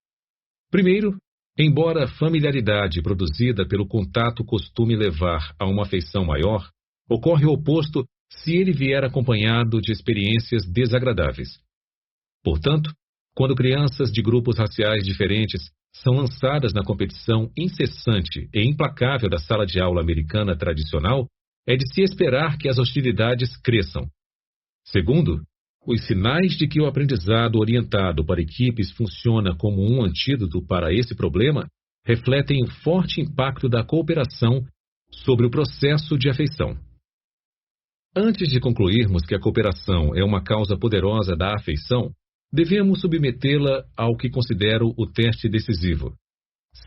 Primeiro, embora a familiaridade produzida pelo contato costume levar a uma afeição maior, ocorre o oposto se ele vier acompanhado de experiências desagradáveis. Portanto, quando crianças de grupos raciais diferentes são lançadas na competição incessante e implacável da sala de aula americana tradicional, é de se esperar que as hostilidades cresçam. Segundo, os sinais de que o aprendizado orientado para equipes funciona como um antídoto para esse problema refletem o forte impacto da cooperação sobre o processo de afeição. Antes de concluirmos que a cooperação é uma causa poderosa da afeição, devemos submetê-la ao que considero o teste decisivo.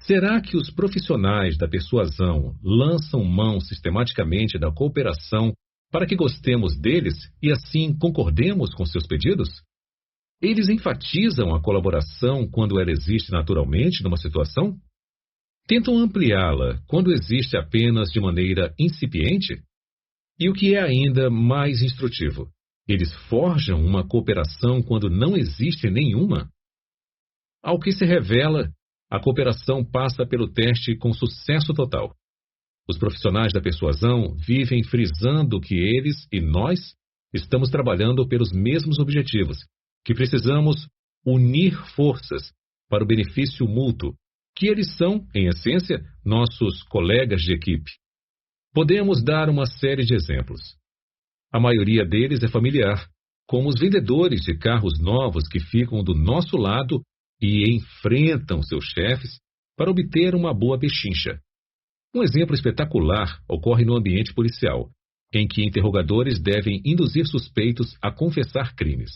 Será que os profissionais da persuasão lançam mão sistematicamente da cooperação para que gostemos deles e assim concordemos com seus pedidos? Eles enfatizam a colaboração quando ela existe naturalmente numa situação? Tentam ampliá-la quando existe apenas de maneira incipiente? E o que é ainda mais instrutivo, eles forjam uma cooperação quando não existe nenhuma? Ao que se revela, a cooperação passa pelo teste com sucesso total. Os profissionais da persuasão vivem frisando que eles e nós estamos trabalhando pelos mesmos objetivos, que precisamos unir forças para o benefício mútuo, que eles são, em essência, nossos colegas de equipe. Podemos dar uma série de exemplos. A maioria deles é familiar, como os vendedores de carros novos que ficam do nosso lado e enfrentam seus chefes para obter uma boa pechincha. Um exemplo espetacular ocorre no ambiente policial, em que interrogadores devem induzir suspeitos a confessar crimes.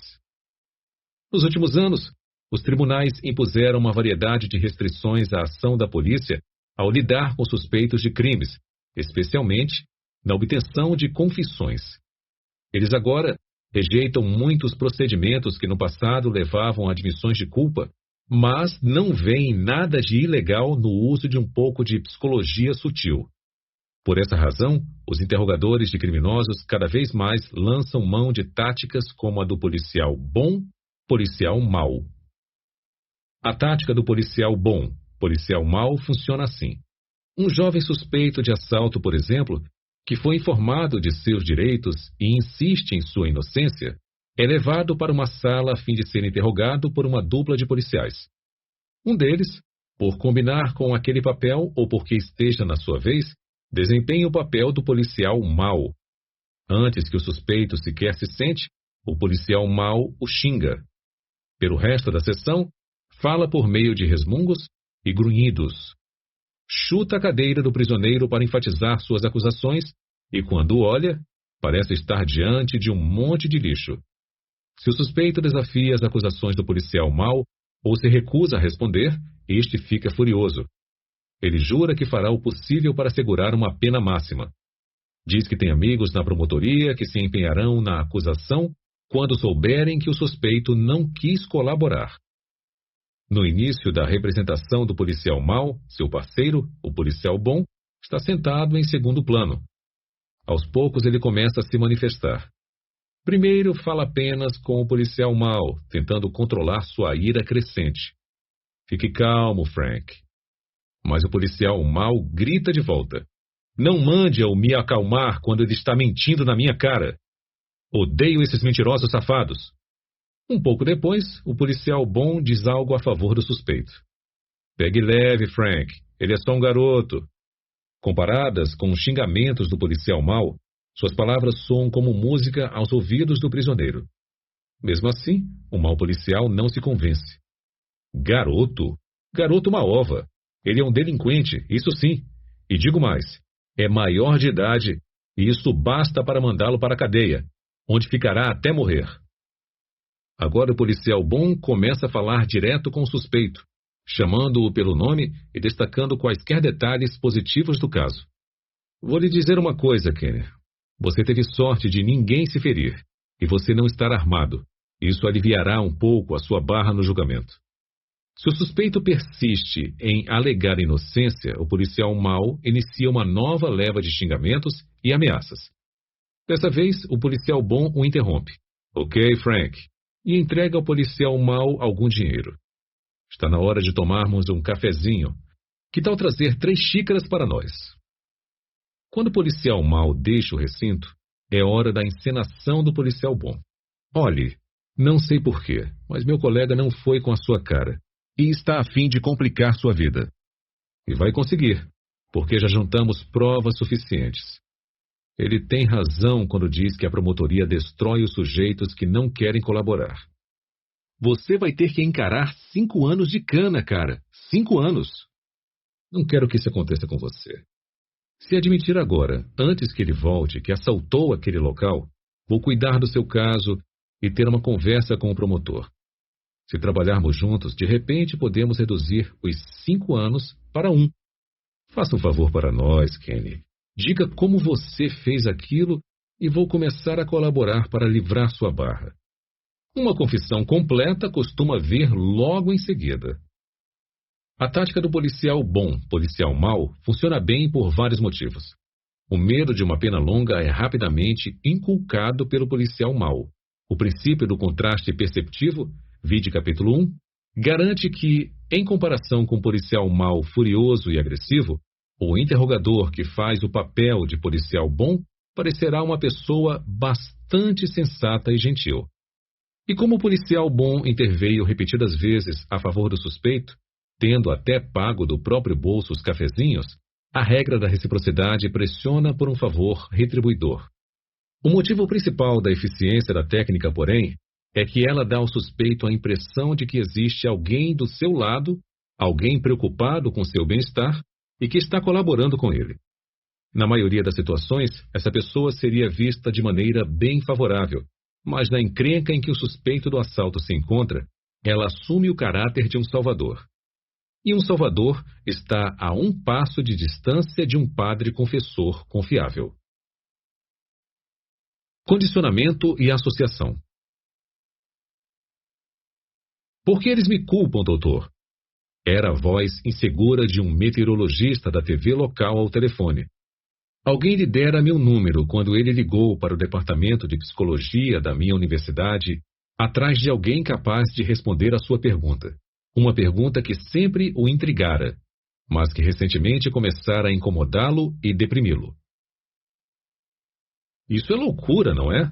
Nos últimos anos, os tribunais impuseram uma variedade de restrições à ação da polícia ao lidar com suspeitos de crimes, especialmente na obtenção de confissões. Eles agora rejeitam muitos procedimentos que no passado levavam a admissões de culpa, mas não veem nada de ilegal no uso de um pouco de psicologia sutil. Por essa razão, os interrogadores de criminosos cada vez mais lançam mão de táticas como a do policial bom, policial mau. A tática do policial bom, policial mau funciona assim. Um jovem suspeito de assalto, por exemplo, que foi informado de seus direitos e insiste em sua inocência, é levado para uma sala a fim de ser interrogado por uma dupla de policiais. Um deles, por combinar com aquele papel ou porque esteja na sua vez, desempenha o papel do policial mau. Antes que o suspeito sequer se sente, o policial mau o xinga. Pelo resto da sessão, fala por meio de resmungos e grunhidos. Chuta a cadeira do prisioneiro para enfatizar suas acusações e, quando olha, parece estar diante de um monte de lixo. Se o suspeito desafia as acusações do policial mau ou se recusa a responder, este fica furioso. Ele jura que fará o possível para assegurar uma pena máxima. Diz que tem amigos na promotoria que se empenharão na acusação quando souberem que o suspeito não quis colaborar. No início da representação do policial mau, seu parceiro, o policial bom, está sentado em segundo plano. Aos poucos ele começa a se manifestar. Primeiro fala apenas com o policial mau, tentando controlar sua ira crescente. Fique calmo, Frank. Mas o policial mau grita de volta. Não mande-o me acalmar quando ele está mentindo na minha cara. Odeio esses mentirosos safados. Um pouco depois, o policial bom diz algo a favor do suspeito. Pegue leve, Frank. Ele é só um garoto. Comparadas com os xingamentos do policial mau, suas palavras soam como música aos ouvidos do prisioneiro. Mesmo assim, o mau policial não se convence. Garoto? Garoto uma ova. Ele é um delinquente, isso sim. E digo mais, é maior de idade, e isso basta para mandá-lo para a cadeia, onde ficará até morrer. Agora o policial bom começa a falar direto com o suspeito, chamando-o pelo nome e destacando quaisquer detalhes positivos do caso. Vou lhe dizer uma coisa, Kenner. Você teve sorte de ninguém se ferir, e você não estar armado. Isso aliviará um pouco a sua barra no julgamento. Se o suspeito persiste em alegar inocência, o policial mau inicia uma nova leva de xingamentos e ameaças. Dessa vez, o policial bom o interrompe. Ok, Frank. E entrega ao policial mau algum dinheiro. Está na hora de tomarmos um cafezinho. Que tal trazer 3 xícaras para nós? Quando o policial mau deixa o recinto, é hora da encenação do policial bom. Olhe, não sei porquê, mas meu colega não foi com a sua cara e está a fim de complicar sua vida. E vai conseguir, porque já juntamos provas suficientes. Ele tem razão quando diz que a promotoria destrói os sujeitos que não querem colaborar. Você vai ter que encarar 5 anos de cana, cara. 5 anos. Não quero que isso aconteça com você. Se admitir agora, antes que ele volte, que assaltou aquele local, vou cuidar do seu caso e ter uma conversa com o promotor. Se trabalharmos juntos, de repente podemos reduzir os 5 anos para 1. Faça um favor para nós, Kenny. Diga como você fez aquilo e vou começar a colaborar para livrar sua barra. Uma confissão completa costuma vir logo em seguida. A tática do policial bom, policial mau, funciona bem por vários motivos. O medo de uma pena longa é rapidamente inculcado pelo policial mau. O princípio do contraste perceptivo, vide capítulo 1, garante que, em comparação com o policial mau furioso e agressivo, o interrogador que faz o papel de policial bom parecerá uma pessoa bastante sensata e gentil. E como o policial bom interveio repetidas vezes a favor do suspeito, tendo até pago do próprio bolso os cafezinhos, a regra da reciprocidade pressiona por um favor retribuidor. O motivo principal da eficiência da técnica, porém, é que ela dá ao suspeito a impressão de que existe alguém do seu lado, alguém preocupado com seu bem-estar e que está colaborando com ele. Na maioria das situações, essa pessoa seria vista de maneira bem favorável, mas na encrenca em que o suspeito do assalto se encontra, ela assume o caráter de um salvador. E um salvador está a um passo de distância de um padre confessor confiável. Condicionamento e associação. Por que eles me culpam, doutor? Era a voz insegura de um meteorologista da TV local ao telefone. Alguém lhe dera meu número quando ele ligou para o departamento de psicologia da minha universidade, atrás de alguém capaz de responder a sua pergunta. Uma pergunta que sempre o intrigara, mas que recentemente começara a incomodá-lo e deprimi-lo. Isso é loucura, não é?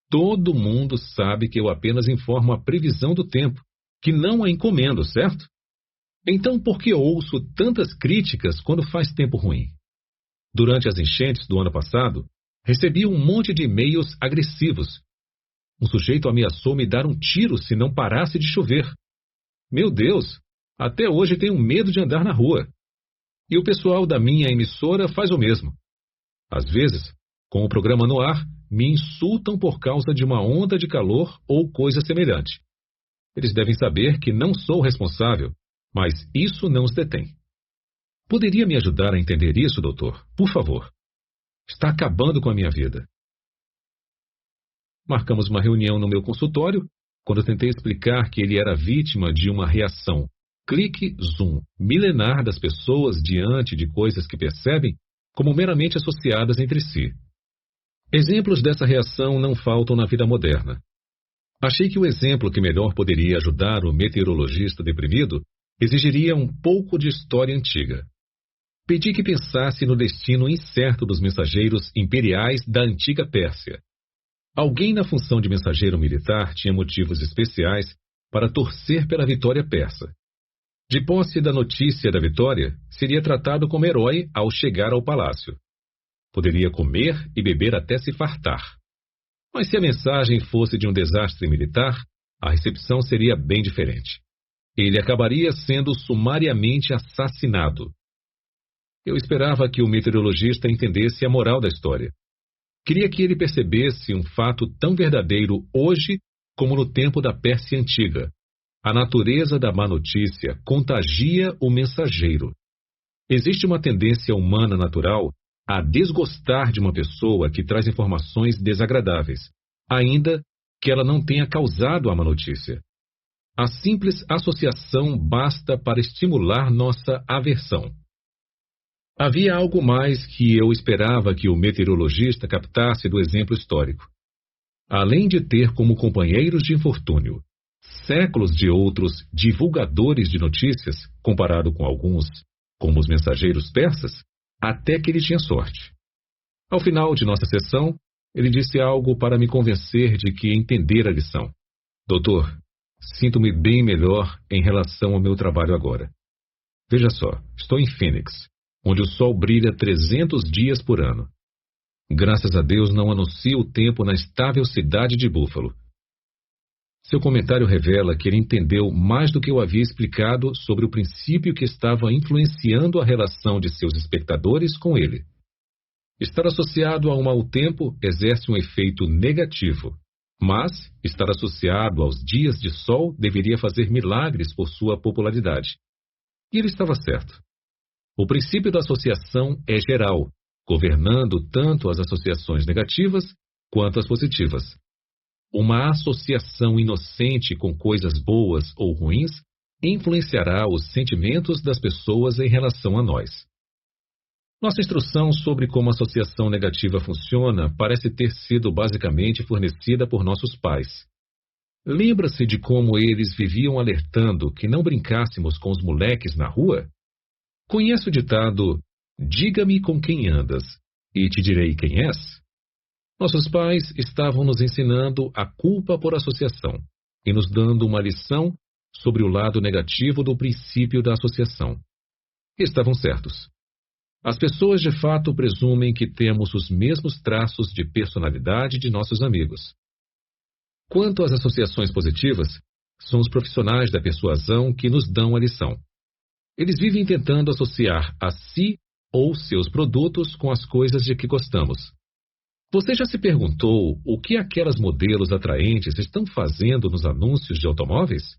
Todo mundo sabe que eu apenas informo a previsão do tempo, que não a encomendo, certo? Então por que ouço tantas críticas quando faz tempo ruim? Durante as enchentes do ano passado, recebi um monte de e-mails agressivos. Um sujeito ameaçou me dar um tiro se não parasse de chover. Meu Deus, até hoje tenho medo de andar na rua. E o pessoal da minha emissora faz o mesmo. Às vezes, com o programa no ar, me insultam por causa de uma onda de calor ou coisa semelhante. Eles devem saber que não sou responsável, mas isso não os detém. Poderia me ajudar a entender isso, doutor? Por favor. Está acabando com a minha vida. Marcamos uma reunião no meu consultório, quando tentei explicar que ele era vítima de uma reação clique-zoom milenar das pessoas diante de coisas que percebem como meramente associadas entre si. Exemplos dessa reação não faltam na vida moderna. Achei que o exemplo que melhor poderia ajudar o meteorologista deprimido exigiria um pouco de história antiga. Pedi que pensasse no destino incerto dos mensageiros imperiais da antiga Pérsia. Alguém na função de mensageiro militar tinha motivos especiais para torcer pela vitória persa. De posse da notícia da vitória, seria tratado como herói ao chegar ao palácio. Poderia comer e beber até se fartar. Mas se a mensagem fosse de um desastre militar, a recepção seria bem diferente. Ele acabaria sendo sumariamente assassinado. Eu esperava que o meteorologista entendesse a moral da história. Queria que ele percebesse um fato tão verdadeiro hoje como no tempo da Pérsia Antiga. A natureza da má notícia contagia o mensageiro. Existe uma tendência humana natural a desgostar de uma pessoa que traz informações desagradáveis, ainda que ela não tenha causado a má notícia. A simples associação basta para estimular nossa aversão. Havia algo mais que eu esperava que o meteorologista captasse do exemplo histórico. Além de ter como companheiros de infortúnio séculos de outros divulgadores de notícias, comparado com alguns, como os mensageiros persas, até que ele tinha sorte. Ao final de nossa sessão, ele disse algo para me convencer de que entendera a lição. Doutor, sinto-me bem melhor em relação ao meu trabalho agora. Veja só, estou em Phoenix, onde o sol brilha 300 dias por ano. Graças a Deus não anuncio o tempo na estável cidade de Buffalo. Seu comentário revela que ele entendeu mais do que eu havia explicado sobre o princípio que estava influenciando a relação de seus espectadores com ele. Estar associado a um mau tempo exerce um efeito negativo, mas estar associado aos dias de sol deveria fazer milagres por sua popularidade. E ele estava certo. O princípio da associação é geral, governando tanto as associações negativas quanto as positivas. Uma associação inocente com coisas boas ou ruins influenciará os sentimentos das pessoas em relação a nós. Nossa instrução sobre como a associação negativa funciona parece ter sido basicamente fornecida por nossos pais. Lembra-se de como eles viviam alertando que não brincássemos com os moleques na rua? Conhece o ditado, diga-me com quem andas, e te direi quem és? Nossos pais estavam nos ensinando a culpa por associação e nos dando uma lição sobre o lado negativo do princípio da associação. Estavam certos. As pessoas de fato presumem que temos os mesmos traços de personalidade de nossos amigos. Quanto às associações positivas, são os profissionais da persuasão que nos dão a lição. Eles vivem tentando associar a si ou seus produtos com as coisas de que gostamos. Você já se perguntou o que aquelas modelos atraentes estão fazendo nos anúncios de automóveis?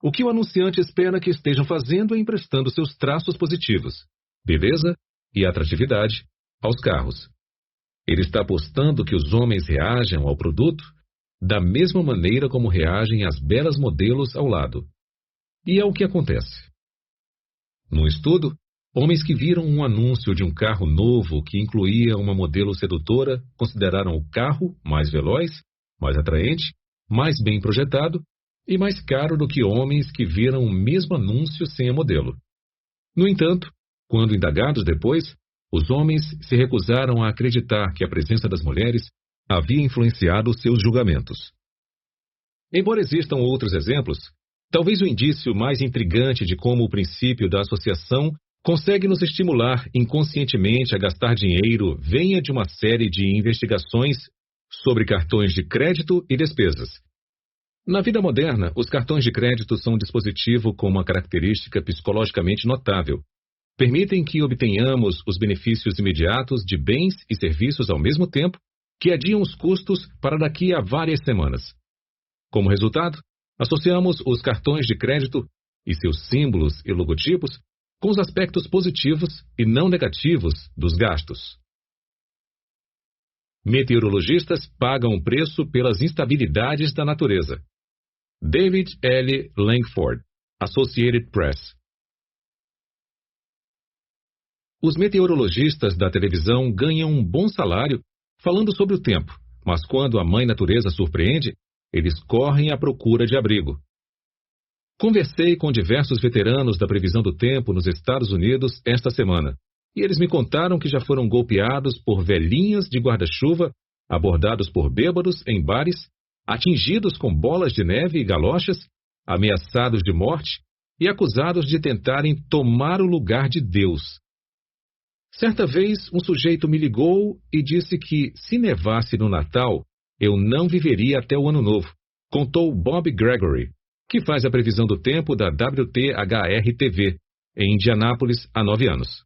O que o anunciante espera que estejam fazendo é emprestando seus traços positivos, beleza e atratividade, aos carros. Ele está apostando que os homens reajam ao produto da mesma maneira como reagem as belas modelos ao lado. E é o que acontece. No estudo, homens que viram um anúncio de um carro novo que incluía uma modelo sedutora consideraram o carro mais veloz, mais atraente, mais bem projetado e mais caro do que homens que viram o mesmo anúncio sem a modelo. No entanto, quando indagados depois, os homens se recusaram a acreditar que a presença das mulheres havia influenciado seus julgamentos. Embora existam outros exemplos, talvez o indício mais intrigante de como o princípio da associação consegue nos estimular inconscientemente a gastar dinheiro venha de uma série de investigações sobre cartões de crédito e despesas. Na vida moderna, os cartões de crédito são um dispositivo com uma característica psicologicamente notável. Permitem que obtenhamos os benefícios imediatos de bens e serviços ao mesmo tempo que adiam os custos para daqui a várias semanas. Como resultado, associamos os cartões de crédito e seus símbolos e logotipos com os aspectos positivos e não negativos dos gastos. Meteorologistas pagam o preço pelas instabilidades da natureza. David L. Langford, Associated Press. Os meteorologistas da televisão ganham um bom salário falando sobre o tempo, mas quando a mãe natureza surpreende, eles correm à procura de abrigo. Conversei com diversos veteranos da previsão do tempo nos Estados Unidos esta semana, e eles me contaram que já foram golpeados por velhinhas de guarda-chuva, abordados por bêbados em bares, atingidos com bolas de neve e galochas, ameaçados de morte e acusados de tentarem tomar o lugar de Deus. Certa vez, um sujeito me ligou e disse que, se nevasse no Natal, eu não viveria até o Ano Novo, contou Bob Gregory, que faz a previsão do tempo da WTHR-TV, em Indianápolis, há 9 anos.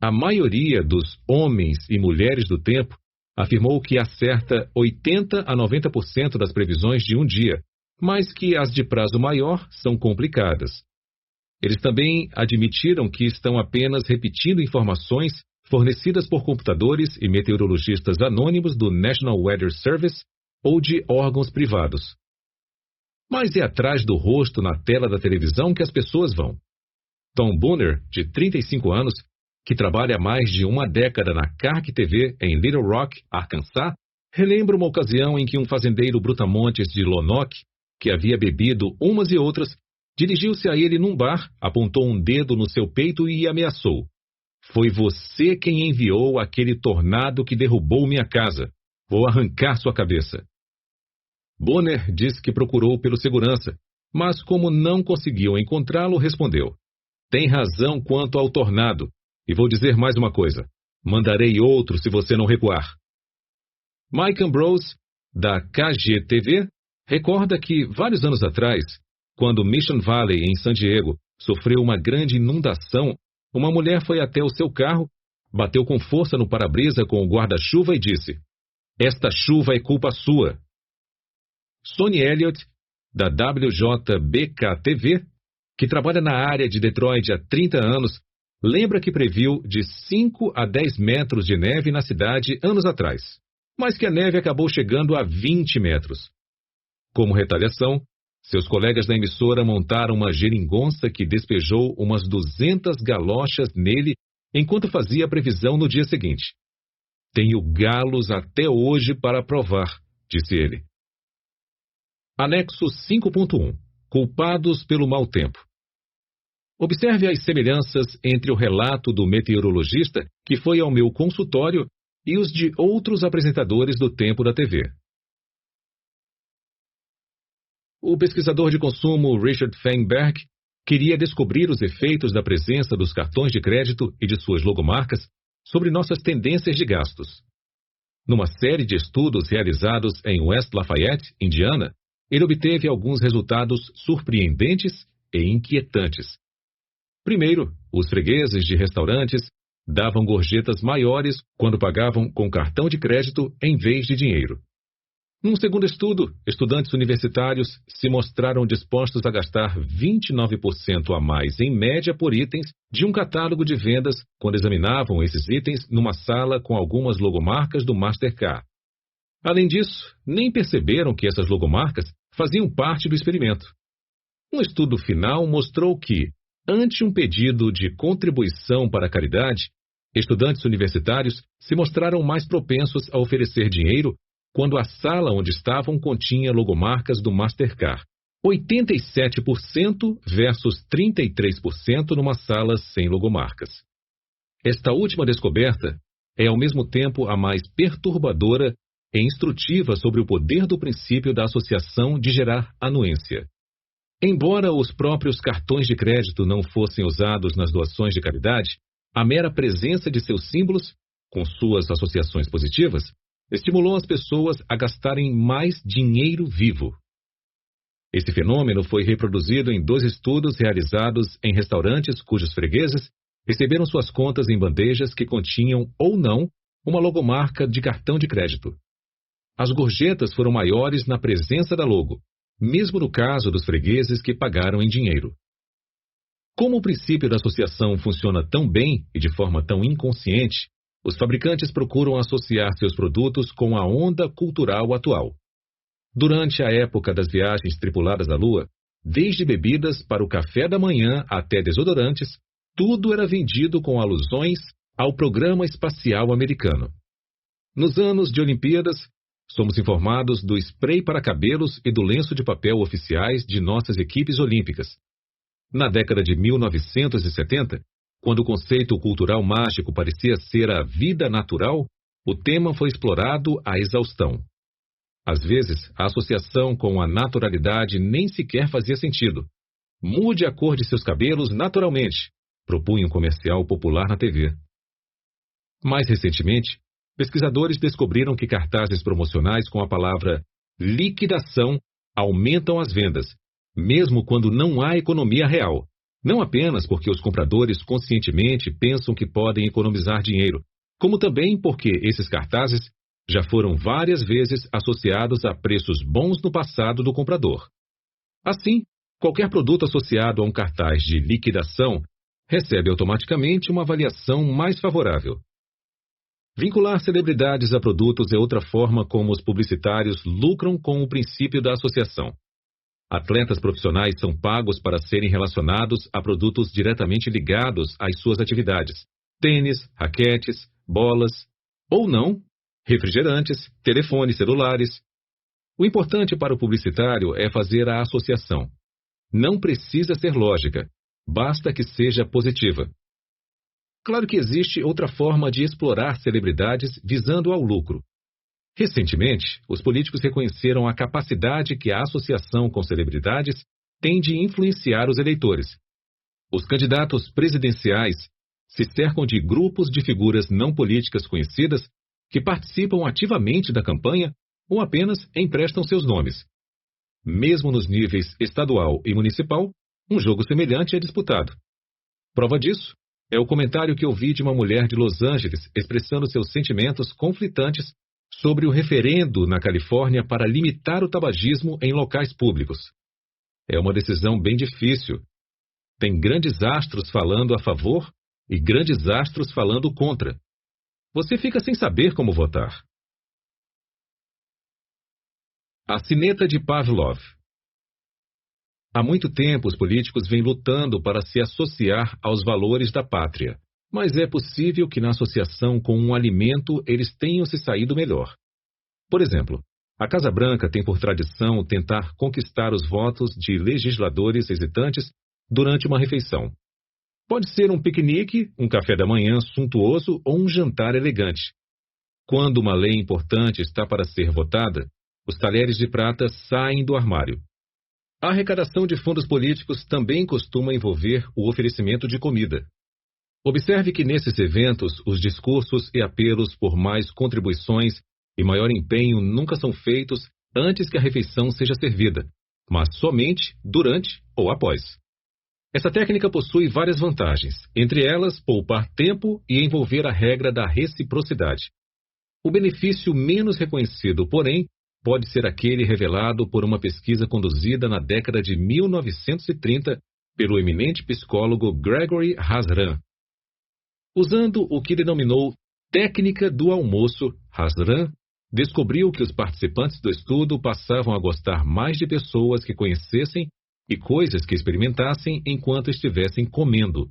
A maioria dos homens e mulheres do tempo afirmou que acerta 80 a 90% das previsões de um dia, mas que as de prazo maior são complicadas. Eles também admitiram que estão apenas repetindo informações fornecidas por computadores e meteorologistas anônimos do National Weather Service ou de órgãos privados. Mas é atrás do rosto na tela da televisão que as pessoas vão. Tom Booner, de 35 anos, que trabalha há mais de uma década na CARC TV em Little Rock, Arkansas, relembra uma ocasião em que um fazendeiro brutamontes de Lonoke, que havia bebido umas e outras, dirigiu-se a ele num bar, apontou um dedo no seu peito e ameaçou. Foi você quem enviou aquele tornado que derrubou minha casa. Vou arrancar sua cabeça. Bonner disse que procurou pelo segurança, mas como não conseguiu encontrá-lo, respondeu. Tem razão quanto ao tornado. E vou dizer mais uma coisa. Mandarei outro se você não recuar. Mike Ambrose, da KGTV, recorda que, vários anos atrás, quando Mission Valley, em San Diego, sofreu uma grande inundação, uma mulher foi até o seu carro, bateu com força no para-brisa com o guarda-chuva e disse, esta chuva é culpa sua. Sonny Elliott, da WJBK-TV, que trabalha na área de Detroit há 30 anos, lembra que previu de 5 a 10 metros de neve na cidade anos atrás, mas que a neve acabou chegando a 20 metros. Como retaliação, seus colegas da emissora montaram uma geringonça que despejou umas 200 galochas nele enquanto fazia a previsão no dia seguinte. Tenho galos até hoje para provar, disse ele. Anexo 5.1. Culpados pelo mau tempo. Observe as semelhanças entre o relato do meteorologista que foi ao meu consultório e os de outros apresentadores do tempo da TV. O pesquisador de consumo Richard Feinberg queria descobrir os efeitos da presença dos cartões de crédito e de suas logomarcas sobre nossas tendências de gastos. Numa série de estudos realizados em West Lafayette, Indiana, ele obteve alguns resultados surpreendentes e inquietantes. Primeiro, os fregueses de restaurantes davam gorjetas maiores quando pagavam com cartão de crédito em vez de dinheiro. Num segundo estudo, estudantes universitários se mostraram dispostos a gastar 29% a mais em média por itens de um catálogo de vendas quando examinavam esses itens numa sala com algumas logomarcas do Mastercard. Além disso, nem perceberam que essas logomarcas faziam parte do experimento. Um estudo final mostrou que, ante um pedido de contribuição para a caridade, estudantes universitários se mostraram mais propensos a oferecer dinheiro quando a sala onde estavam continha logomarcas do Mastercard. 87% versus 33% numa sala sem logomarcas. Esta última descoberta é ao mesmo tempo a mais perturbadora e instrutiva sobre o poder do princípio da associação de gerar anuência. Embora os próprios cartões de crédito não fossem usados nas doações de caridade, a mera presença de seus símbolos, com suas associações positivas, estimulou as pessoas a gastarem mais dinheiro vivo. Esse fenômeno foi reproduzido em 2 estudos realizados em restaurantes cujos fregueses receberam suas contas em bandejas que continham ou não uma logomarca de cartão de crédito. As gorjetas foram maiores na presença da logo, mesmo no caso dos fregueses que pagaram em dinheiro. Como o princípio da associação funciona tão bem e de forma tão inconsciente, os fabricantes procuram associar seus produtos com a onda cultural atual. Durante a época das viagens tripuladas à Lua, desde bebidas para o café da manhã até desodorantes, tudo era vendido com alusões ao programa espacial americano. Nos anos de Olimpíadas, somos informados do spray para cabelos e do lenço de papel oficiais de nossas equipes olímpicas. Na década de 1970, quando o conceito cultural mágico parecia ser a vida natural, o tema foi explorado à exaustão. Às vezes, a associação com a naturalidade nem sequer fazia sentido. Mude a cor de seus cabelos naturalmente, propunha um comercial popular na TV. Mais recentemente, pesquisadores descobriram que cartazes promocionais com a palavra liquidação aumentam as vendas, mesmo quando não há economia real. Não apenas porque os compradores conscientemente pensam que podem economizar dinheiro, como também porque esses cartazes já foram várias vezes associados a preços bons no passado do comprador. Assim, qualquer produto associado a um cartaz de liquidação recebe automaticamente uma avaliação mais favorável. Vincular celebridades a produtos é outra forma como os publicitários lucram com o princípio da associação. Atletas profissionais são pagos para serem relacionados a produtos diretamente ligados às suas atividades: tênis, raquetes, bolas, ou não, refrigerantes, telefones celulares. O importante para o publicitário é fazer a associação. Não precisa ser lógica, basta que seja positiva. Claro que existe outra forma de explorar celebridades visando ao lucro. Recentemente, os políticos reconheceram a capacidade que a associação com celebridades tem de influenciar os eleitores. Os candidatos presidenciais se cercam de grupos de figuras não políticas conhecidas que participam ativamente da campanha ou apenas emprestam seus nomes. Mesmo nos níveis estadual e municipal, um jogo semelhante é disputado. Prova disso é o comentário que ouvi de uma mulher de Los Angeles expressando seus sentimentos conflitantes sobre o referendo na Califórnia para limitar o tabagismo em locais públicos. É uma decisão bem difícil. Tem grandes astros falando a favor e grandes astros falando contra. Você fica sem saber como votar. A sineta de Pavlov. Há muito tempo os políticos vêm lutando para se associar aos valores da pátria, mas é possível que na associação com um alimento eles tenham se saído melhor. Por exemplo, a Casa Branca tem por tradição tentar conquistar os votos de legisladores hesitantes durante uma refeição. Pode ser um piquenique, um café da manhã suntuoso ou um jantar elegante. Quando uma lei importante está para ser votada, os talheres de prata saem do armário. A arrecadação de fundos políticos também costuma envolver o oferecimento de comida. Observe que nesses eventos os discursos e apelos por mais contribuições e maior empenho nunca são feitos antes que a refeição seja servida, mas somente durante ou após. Essa técnica possui várias vantagens, entre elas poupar tempo e envolver a regra da reciprocidade. O benefício menos reconhecido, porém, pode ser aquele revelado por uma pesquisa conduzida na década de 1930 pelo eminente psicólogo Gregory Hazran. Usando o que denominou técnica do almoço, Hazran descobriu que os participantes do estudo passavam a gostar mais de pessoas que conhecessem e coisas que experimentassem enquanto estivessem comendo.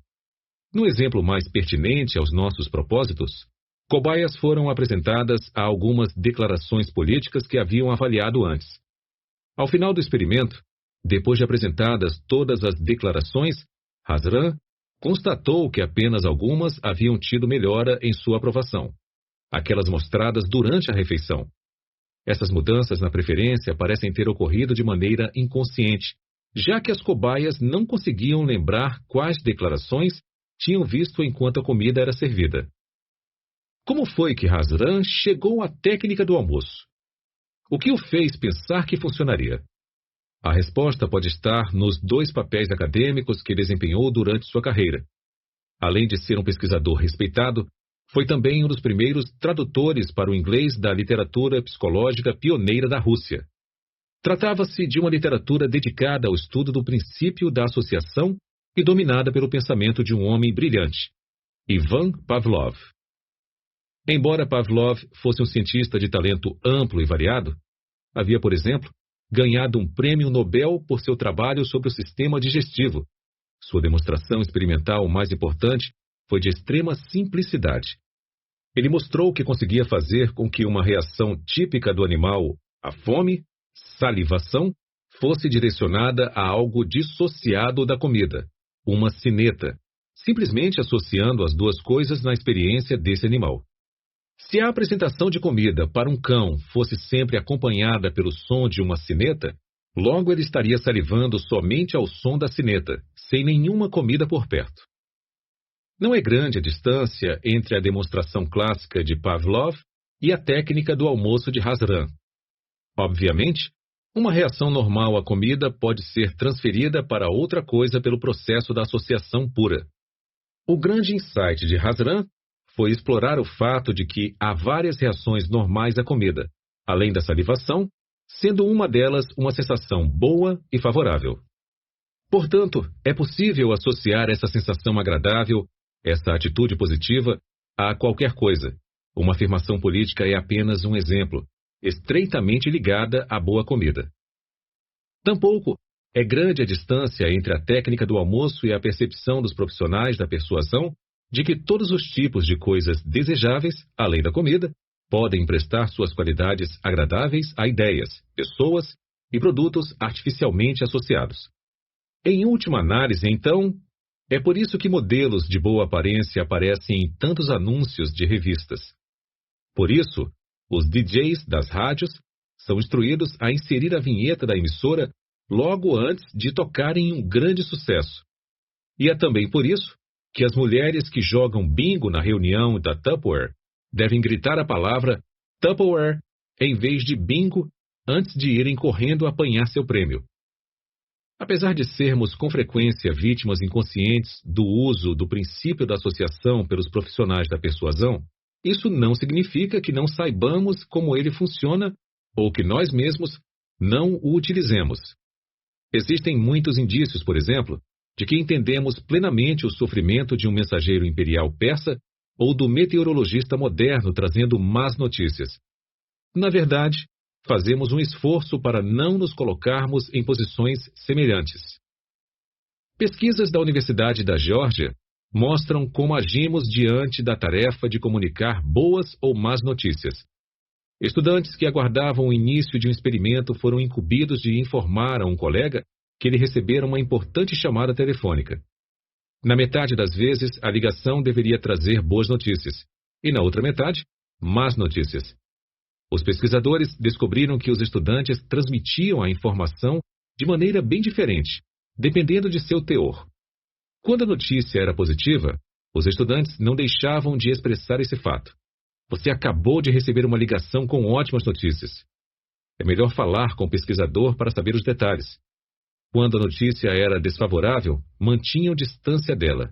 No exemplo mais pertinente aos nossos propósitos, cobaias foram apresentadas a algumas declarações políticas que haviam avaliado antes. Ao final do experimento, depois de apresentadas todas as declarações, Hazran constatou que apenas algumas haviam tido melhora em sua aprovação, aquelas mostradas durante a refeição. Essas mudanças na preferência parecem ter ocorrido de maneira inconsciente, já que as cobaias não conseguiam lembrar quais declarações tinham visto enquanto a comida era servida. Como foi que Hazran chegou à técnica do almoço? O que o fez pensar que funcionaria? A resposta pode estar nos 2 papéis acadêmicos que desempenhou durante sua carreira. Além de ser um pesquisador respeitado, foi também um dos primeiros tradutores para o inglês da literatura psicológica pioneira da Rússia. Tratava-se de uma literatura dedicada ao estudo do princípio da associação e dominada pelo pensamento de um homem brilhante, Ivan Pavlov. Embora Pavlov fosse um cientista de talento amplo e variado, havia, por exemplo, ganhado um prêmio Nobel por seu trabalho sobre o sistema digestivo. Sua demonstração experimental mais importante foi de extrema simplicidade. Ele mostrou que conseguia fazer com que uma reação típica do animal, a fome, salivação, fosse direcionada a algo dissociado da comida, uma sineta, simplesmente associando as 2 coisas na experiência desse animal. Se a apresentação de comida para um cão fosse sempre acompanhada pelo som de uma sineta, logo ele estaria salivando somente ao som da sineta, sem nenhuma comida por perto. Não é grande a distância entre a demonstração clássica de Pavlov e a técnica do almoço de Hazran. Obviamente, uma reação normal à comida pode ser transferida para outra coisa pelo processo da associação pura. O grande insight de Hazran foi explorar o fato de que há várias reações normais à comida, além da salivação, sendo uma delas uma sensação boa e favorável. Portanto, é possível associar essa sensação agradável, essa atitude positiva, a qualquer coisa. Uma afirmação política é apenas um exemplo, estreitamente ligada à boa comida. Tampouco é grande a distância entre a técnica do almoço e a percepção dos profissionais da persuasão de que todos os tipos de coisas desejáveis, além da comida, podem emprestar suas qualidades agradáveis a ideias, pessoas e produtos artificialmente associados. Em última análise, então, é por isso que modelos de boa aparência aparecem em tantos anúncios de revistas. Por isso, os DJs das rádios são instruídos a inserir a vinheta da emissora logo antes de tocarem um grande sucesso. E é também por isso que as mulheres que jogam bingo na reunião da Tupperware devem gritar a palavra Tupperware em vez de bingo antes de irem correndo apanhar seu prêmio. Apesar de sermos com frequência vítimas inconscientes do uso do princípio da associação pelos profissionais da persuasão, isso não significa que não saibamos como ele funciona ou que nós mesmos não o utilizemos. Existem muitos indícios, por exemplo, de que entendemos plenamente o sofrimento de um mensageiro imperial persa ou do meteorologista moderno trazendo más notícias. Na verdade, fazemos um esforço para não nos colocarmos em posições semelhantes. Pesquisas da Universidade da Geórgia mostram como agimos diante da tarefa de comunicar boas ou más notícias. Estudantes que aguardavam o início de um experimento foram incumbidos de informar a um colega que ele recebera uma importante chamada telefônica. Na metade das vezes, a ligação deveria trazer boas notícias, e na outra metade, más notícias. Os pesquisadores descobriram que os estudantes transmitiam a informação de maneira bem diferente, dependendo de seu teor. Quando a notícia era positiva, os estudantes não deixavam de expressar esse fato. Você acabou de receber uma ligação com ótimas notícias. É melhor falar com o pesquisador para saber os detalhes. Quando a notícia era desfavorável, mantinham distância dela.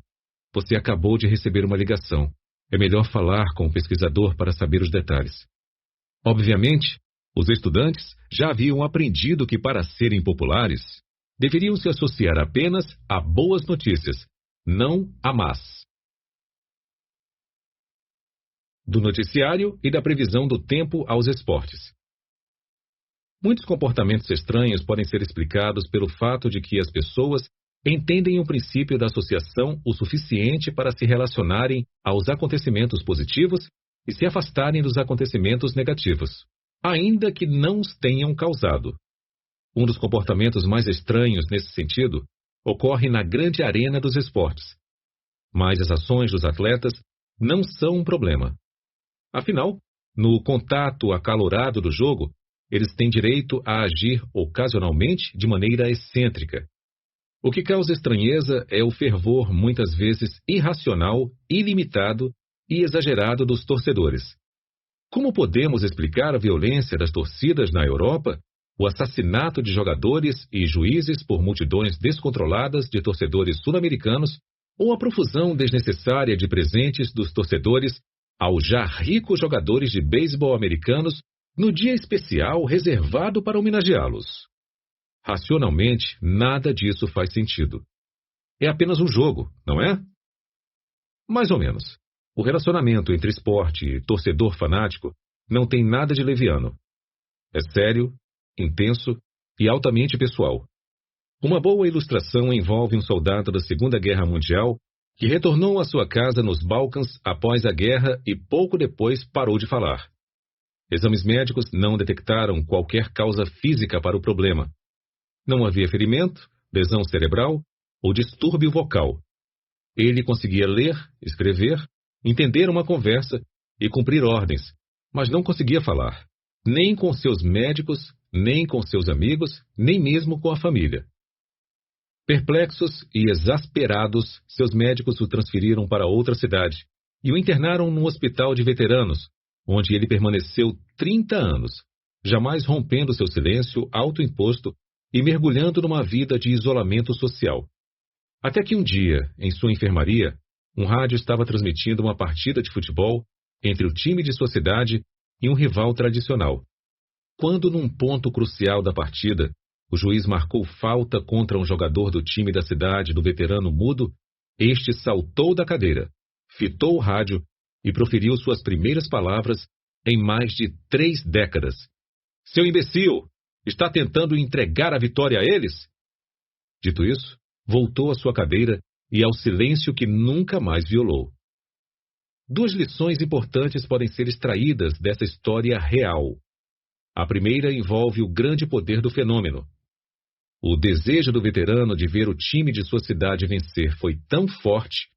Você acabou de receber uma ligação. É melhor falar com o pesquisador para saber os detalhes. Obviamente, os estudantes já haviam aprendido que para serem populares, deveriam se associar apenas a boas notícias, não a más. do noticiário e da previsão do tempo aos esportes. Muitos comportamentos estranhos podem ser explicados pelo fato de que as pessoas entendem o princípio da associação o suficiente para se relacionarem aos acontecimentos positivos e se afastarem dos acontecimentos negativos, ainda que não os tenham causado. Um dos comportamentos mais estranhos nesse sentido ocorre na grande arena dos esportes. Mas as ações dos atletas não são um problema. Afinal, no contato acalorado do jogo, eles têm direito a agir ocasionalmente de maneira excêntrica. O que causa estranheza é o fervor muitas vezes irracional, ilimitado e exagerado dos torcedores. Como podemos explicar a violência das torcidas na Europa, o assassinato de jogadores e juízes por multidões descontroladas de torcedores sul-americanos ou a profusão desnecessária de presentes dos torcedores aos já ricos jogadores de beisebol americanos no dia especial reservado para homenageá-los? Racionalmente, nada disso faz sentido. É apenas um jogo, não é? Mais ou menos. O relacionamento entre esporte e torcedor fanático não tem nada de leviano. É sério, intenso e altamente pessoal. Uma boa ilustração envolve um soldado da Segunda Guerra Mundial que retornou à sua casa nos Balcãs após a guerra e pouco depois parou de falar. Exames médicos não detectaram qualquer causa física para o problema. Não havia ferimento, lesão cerebral ou distúrbio vocal. Ele conseguia ler, escrever, entender uma conversa e cumprir ordens, mas não conseguia falar, nem com seus médicos, nem com seus amigos, nem mesmo com a família. Perplexos e exasperados, seus médicos o transferiram para outra cidade e o internaram num hospital de veteranos, onde ele permaneceu 30 anos, jamais rompendo seu silêncio autoimposto e mergulhando numa vida de isolamento social. Até que um dia, em sua enfermaria, um rádio estava transmitindo uma partida de futebol entre o time de sua cidade e um rival tradicional. Quando, num ponto crucial da partida, o juiz marcou falta contra um jogador do time da cidade do veterano mudo, este saltou da cadeira, fitou o rádio e proferiu suas primeiras palavras em mais de 3 décadas. Seu imbecil! Está tentando entregar a vitória a eles? Dito isso, voltou à sua cadeira e ao silêncio que nunca mais violou. 2 lições importantes podem ser extraídas dessa história real. A primeira envolve o grande poder do fenômeno. O desejo do veterano de ver o time de sua cidade vencer foi tão forte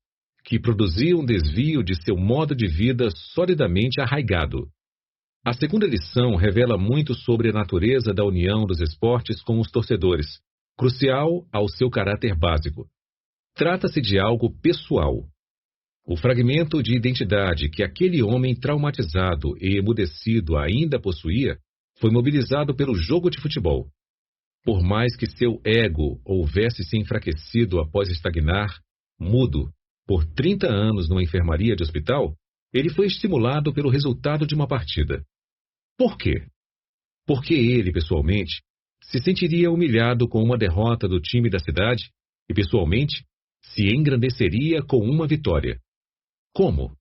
que produziu um desvio de seu modo de vida solidamente arraigado. A segunda lição revela muito sobre a natureza da união dos esportes com os torcedores, crucial ao seu caráter básico. Trata-se de algo pessoal. O fragmento de identidade que aquele homem traumatizado e emudecido ainda possuía foi mobilizado pelo jogo de futebol. Por mais que seu ego houvesse se enfraquecido após estagnar, mudo, por 30 anos numa enfermaria de hospital, ele foi estimulado pelo resultado de uma partida. Por quê? Porque ele, pessoalmente, se sentiria humilhado com uma derrota do time da cidade e, pessoalmente, se engrandeceria com uma vitória. Como?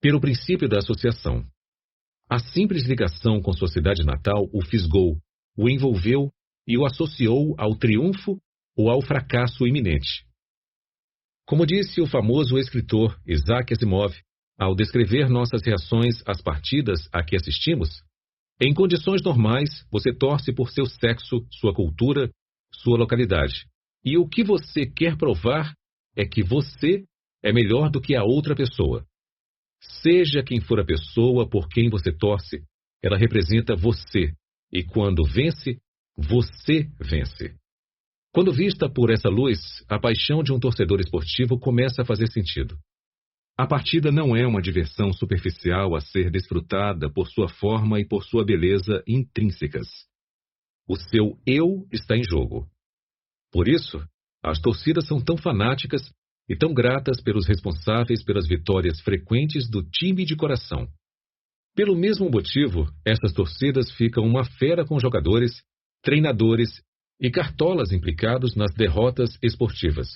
Pelo princípio da associação. A simples ligação com sua cidade natal o fisgou, o envolveu e o associou ao triunfo ou ao fracasso iminente. Como disse o famoso escritor Isaac Asimov, ao descrever nossas reações às partidas a que assistimos, em condições normais, você torce por seu sexo, sua cultura, sua localidade. E o que você quer provar é que você é melhor do que a outra pessoa. Seja quem for a pessoa por quem você torce, ela representa você. E quando vence, você vence. Quando vista por essa luz, a paixão de um torcedor esportivo começa a fazer sentido. A partida não é uma diversão superficial a ser desfrutada por sua forma e por sua beleza intrínsecas. O seu eu está em jogo. Por isso, as torcidas são tão fanáticas e tão gratas pelos responsáveis pelas vitórias frequentes do time de coração. Pelo mesmo motivo, essas torcidas ficam uma fera com jogadores, treinadores e cartolas implicados nas derrotas esportivas.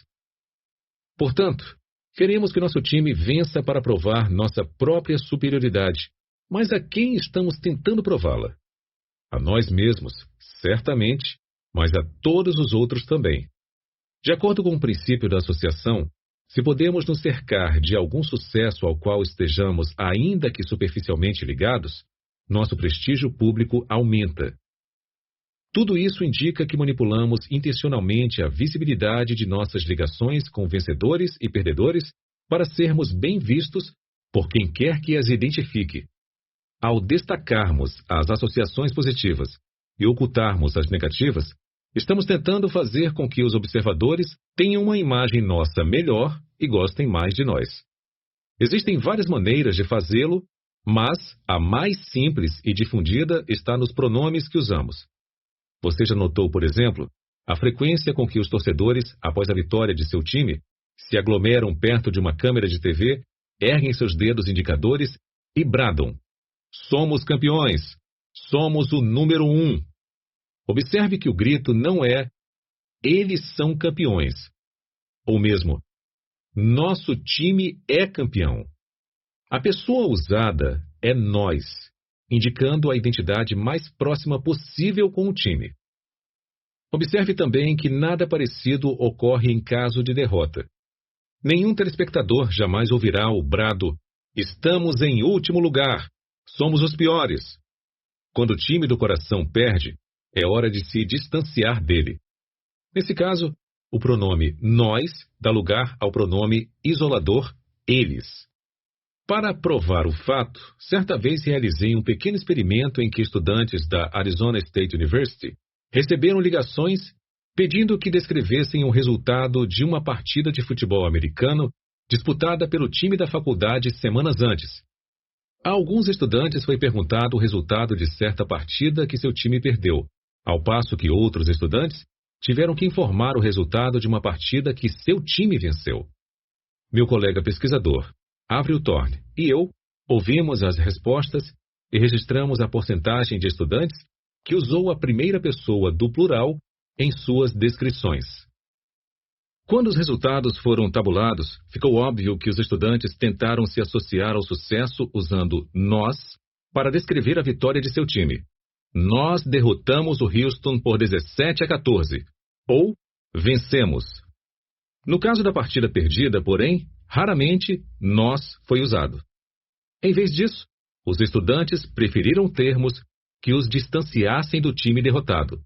Portanto, Queremos que nosso time vença para provar nossa própria superioridade. Mas a quem estamos tentando prová-la? A nós mesmos, certamente, mas a todos os outros também. De acordo com o princípio da associação, se podemos nos cercar de algum sucesso ao qual estejamos ainda que superficialmente ligados, nosso prestígio público aumenta. Tudo isso indica que manipulamos intencionalmente a visibilidade de nossas ligações com vencedores e perdedores para sermos bem vistos por quem quer que as identifique. Ao destacarmos as associações positivas e ocultarmos as negativas, estamos tentando fazer com que os observadores tenham uma imagem nossa melhor e gostem mais de nós. Existem várias maneiras de fazê-lo, mas a mais simples e difundida está nos pronomes que usamos. Você já notou, por exemplo, a frequência com que os torcedores, após a vitória de seu time, se aglomeram perto de uma câmera de TV, erguem seus dedos indicadores e bradam: "Somos campeões! Somos o número 1!" Observe que o grito não é "Eles são campeões", ou mesmo "Nosso time é campeão". A pessoa usada é nós, indicando a identidade mais próxima possível com o time. Observe também que nada parecido ocorre em caso de derrota. Nenhum telespectador jamais ouvirá o brado "Estamos em último lugar! Somos os piores!". Quando o time do coração perde, é hora de se distanciar dele. Nesse caso, o pronome nós dá lugar ao pronome isolador eles. Para provar o fato, certa vez realizei um pequeno experimento em que estudantes da Arizona State University receberam ligações pedindo que descrevessem o resultado de uma partida de futebol americano disputada pelo time da faculdade semanas antes. A alguns estudantes foi perguntado o resultado de certa partida que seu time perdeu, ao passo que outros estudantes tiveram que informar o resultado de uma partida que seu time venceu. Meu colega pesquisador, Avril Thorne, e eu ouvimos as respostas e registramos a porcentagem de estudantes que usou a primeira pessoa do plural em suas descrições. Quando os resultados foram tabulados, ficou óbvio que os estudantes tentaram se associar ao sucesso usando nós para descrever a vitória de seu time. "Nós derrotamos o Houston por 17-14", ou "vencemos". No caso da partida perdida, porém, raramente nós foi usado. Em vez disso, os estudantes preferiram termos que os distanciassem do time derrotado.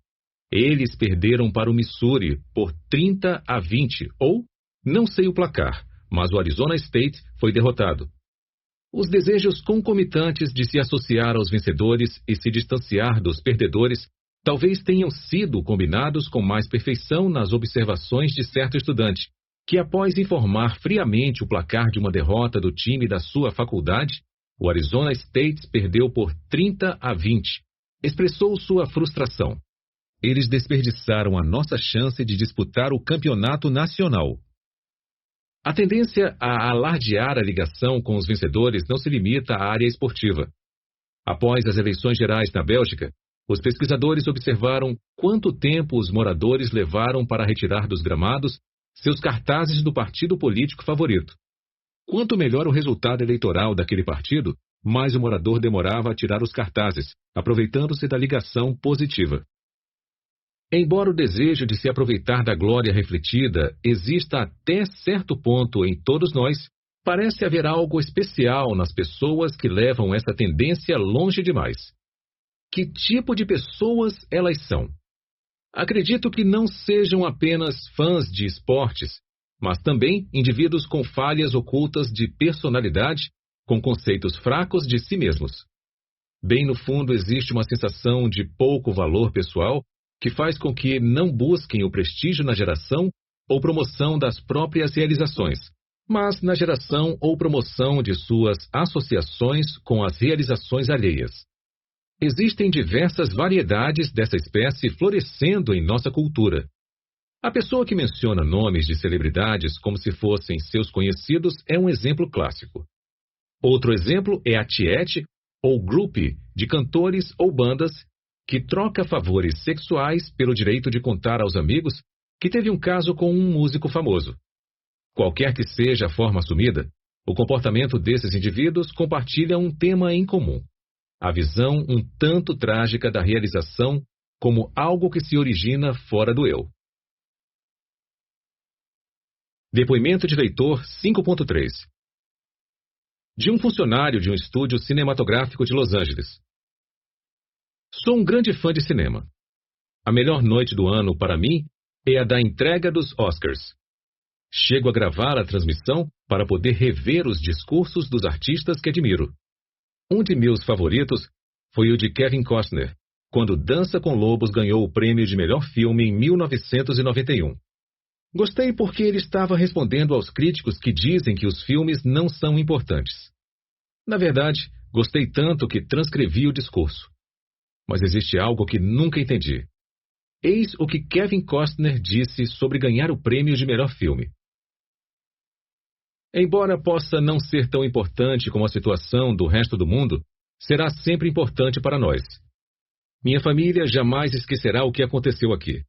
Eles perderam para o Missouri por 30-20, ou "não sei o placar, mas o Arizona State foi derrotado". Os desejos concomitantes de se associar aos vencedores e se distanciar dos perdedores talvez tenham sido combinados com mais perfeição nas observações de certo estudante, que após informar friamente o placar de uma derrota do time da sua faculdade, o Arizona State perdeu por 30-20, expressou sua frustração. Eles desperdiçaram a nossa chance de disputar o campeonato nacional. A tendência a alardear a ligação com os vencedores não se limita à área esportiva. Após as eleições gerais na Bélgica, os pesquisadores observaram quanto tempo os moradores levaram para retirar dos gramados seus cartazes do partido político favorito. Quanto melhor o resultado eleitoral daquele partido, mais o morador demorava a tirar os cartazes, aproveitando-se da ligação positiva. Embora o desejo de se aproveitar da glória refletida exista até certo ponto em todos nós, parece haver algo especial nas pessoas que levam essa tendência longe demais. Que tipo de pessoas elas são? Acredito que não sejam apenas fãs de esportes, mas também indivíduos com falhas ocultas de personalidade, com conceitos fracos de si mesmos. Bem no fundo existe uma sensação de pouco valor pessoal que faz com que não busquem o prestígio na geração ou promoção das próprias realizações, mas na geração ou promoção de suas associações com as realizações alheias. Existem diversas variedades dessa espécie florescendo em nossa cultura. A pessoa que menciona nomes de celebridades como se fossem seus conhecidos é um exemplo clássico. Outro exemplo é a tiete ou groupie de cantores ou bandas que troca favores sexuais pelo direito de contar aos amigos que teve um caso com um músico famoso. Qualquer que seja a forma assumida, o comportamento desses indivíduos compartilha um tema em comum: a visão um tanto trágica da realização como algo que se origina fora do eu. Depoimento de leitor 5.3 de um funcionário de um estúdio cinematográfico de Los Angeles. Sou um grande fã de cinema. A melhor noite do ano para mim é a da entrega dos Oscars. Chego a gravar a transmissão para poder rever os discursos dos artistas que admiro. Um de meus favoritos foi o de Kevin Costner, quando Dança com Lobos ganhou o prêmio de melhor filme em 1991. Gostei porque ele estava respondendo aos críticos que dizem que os filmes não são importantes. Na verdade, gostei tanto que transcrevi o discurso. Mas existe algo que nunca entendi. Eis o que Kevin Costner disse sobre ganhar o prêmio de melhor filme. Embora possa não ser tão importante como a situação do resto do mundo, será sempre importante para nós. Minha família jamais esquecerá o que aconteceu aqui.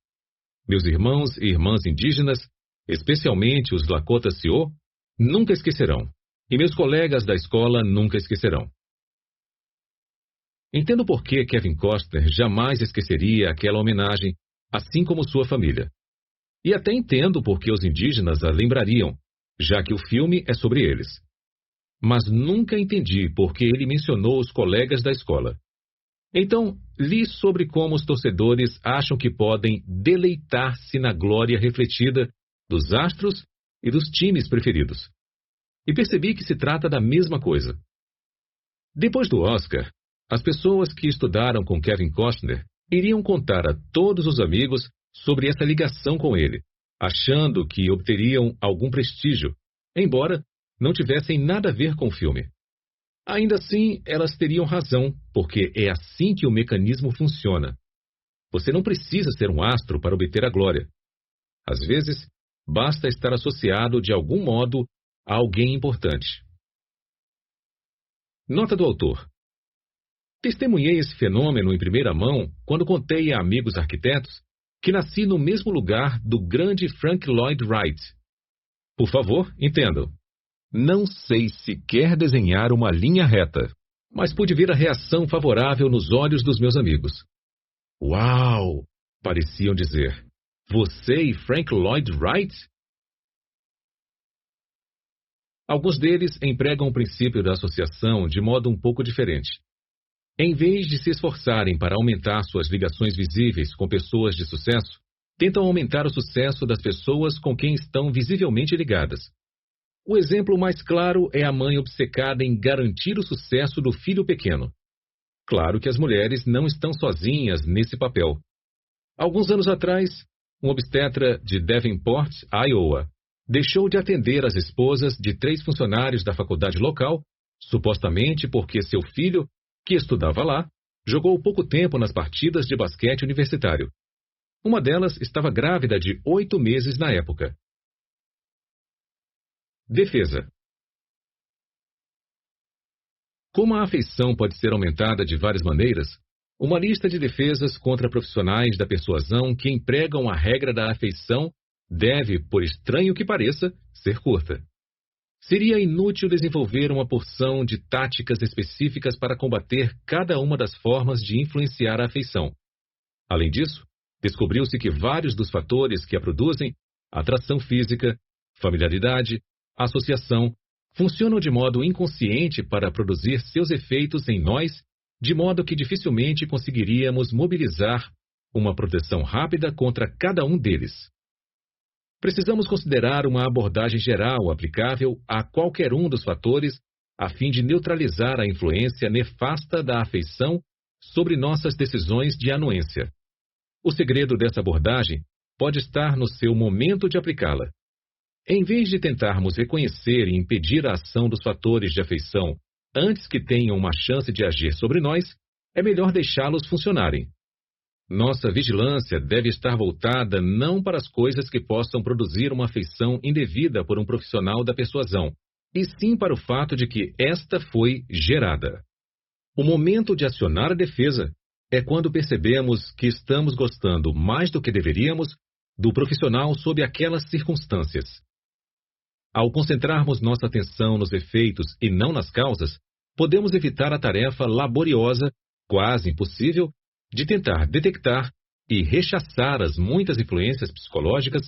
Meus irmãos e irmãs indígenas, especialmente os Lakota Sioux, nunca esquecerão. E meus colegas da escola nunca esquecerão. Entendo por que Kevin Costner jamais esqueceria aquela homenagem, assim como sua família. E até entendo por que os indígenas a lembrariam, já que o filme é sobre eles. Mas nunca entendi por que ele mencionou os colegas da escola. Então, li sobre como os torcedores acham que podem deleitar-se na glória refletida dos astros e dos times preferidos. E percebi que se trata da mesma coisa. Depois do Oscar, as pessoas que estudaram com Kevin Costner iriam contar a todos os amigos sobre essa ligação com ele, achando que obteriam algum prestígio, embora não tivessem nada a ver com o filme. Ainda assim, elas teriam razão, porque é assim que o mecanismo funciona. Você não precisa ser um astro para obter a glória. Às vezes, basta estar associado de algum modo a alguém importante. Nota do autor. Testemunhei esse fenômeno em primeira mão quando contei a amigos arquitetos que nasci no mesmo lugar do grande Frank Lloyd Wright. Por favor, entendam. Não sei sequer desenhar uma linha reta, mas pude ver a reação favorável nos olhos dos meus amigos. Uau! Pareciam dizer. Você e Frank Lloyd Wright? Alguns deles empregam o princípio da associação de modo um pouco diferente. Em vez de se esforçarem para aumentar suas ligações visíveis com pessoas de sucesso, tentam aumentar o sucesso das pessoas com quem estão visivelmente ligadas. O exemplo mais claro é a mãe obcecada em garantir o sucesso do filho pequeno. Claro que as mulheres não estão sozinhas nesse papel. Alguns anos atrás, um obstetra de Davenport, Iowa, deixou de atender as esposas de 3 funcionários da faculdade local, supostamente porque seu filho, que estudava lá, jogou pouco tempo nas partidas de basquete universitário. Uma delas estava grávida de 8 meses na época. Defesa. Como a afeição pode ser aumentada de várias maneiras, uma lista de defesas contra profissionais da persuasão que empregam a regra da afeição deve, por estranho que pareça, ser curta. Seria inútil desenvolver uma porção de táticas específicas para combater cada uma das formas de influenciar a afeição. Além disso, descobriu-se que vários dos fatores que a produzem, atração física, familiaridade, associação, funcionam de modo inconsciente para produzir seus efeitos em nós, de modo que dificilmente conseguiríamos mobilizar uma proteção rápida contra cada um deles. Precisamos considerar uma abordagem geral aplicável a qualquer um dos fatores a fim de neutralizar a influência nefasta da afeição sobre nossas decisões de anuência. O segredo dessa abordagem pode estar no seu momento de aplicá-la. Em vez de tentarmos reconhecer e impedir a ação dos fatores de afeição antes que tenham uma chance de agir sobre nós, é melhor deixá-los funcionarem. Nossa vigilância deve estar voltada não para as coisas que possam produzir uma afeição indevida por um profissional da persuasão, e sim para o fato de que esta foi gerada. O momento de acionar a defesa é quando percebemos que estamos gostando mais do que deveríamos do profissional sob aquelas circunstâncias. Ao concentrarmos nossa atenção nos efeitos e não nas causas, podemos evitar a tarefa laboriosa, quase impossível, de tentar detectar e rechaçar as muitas influências psicológicas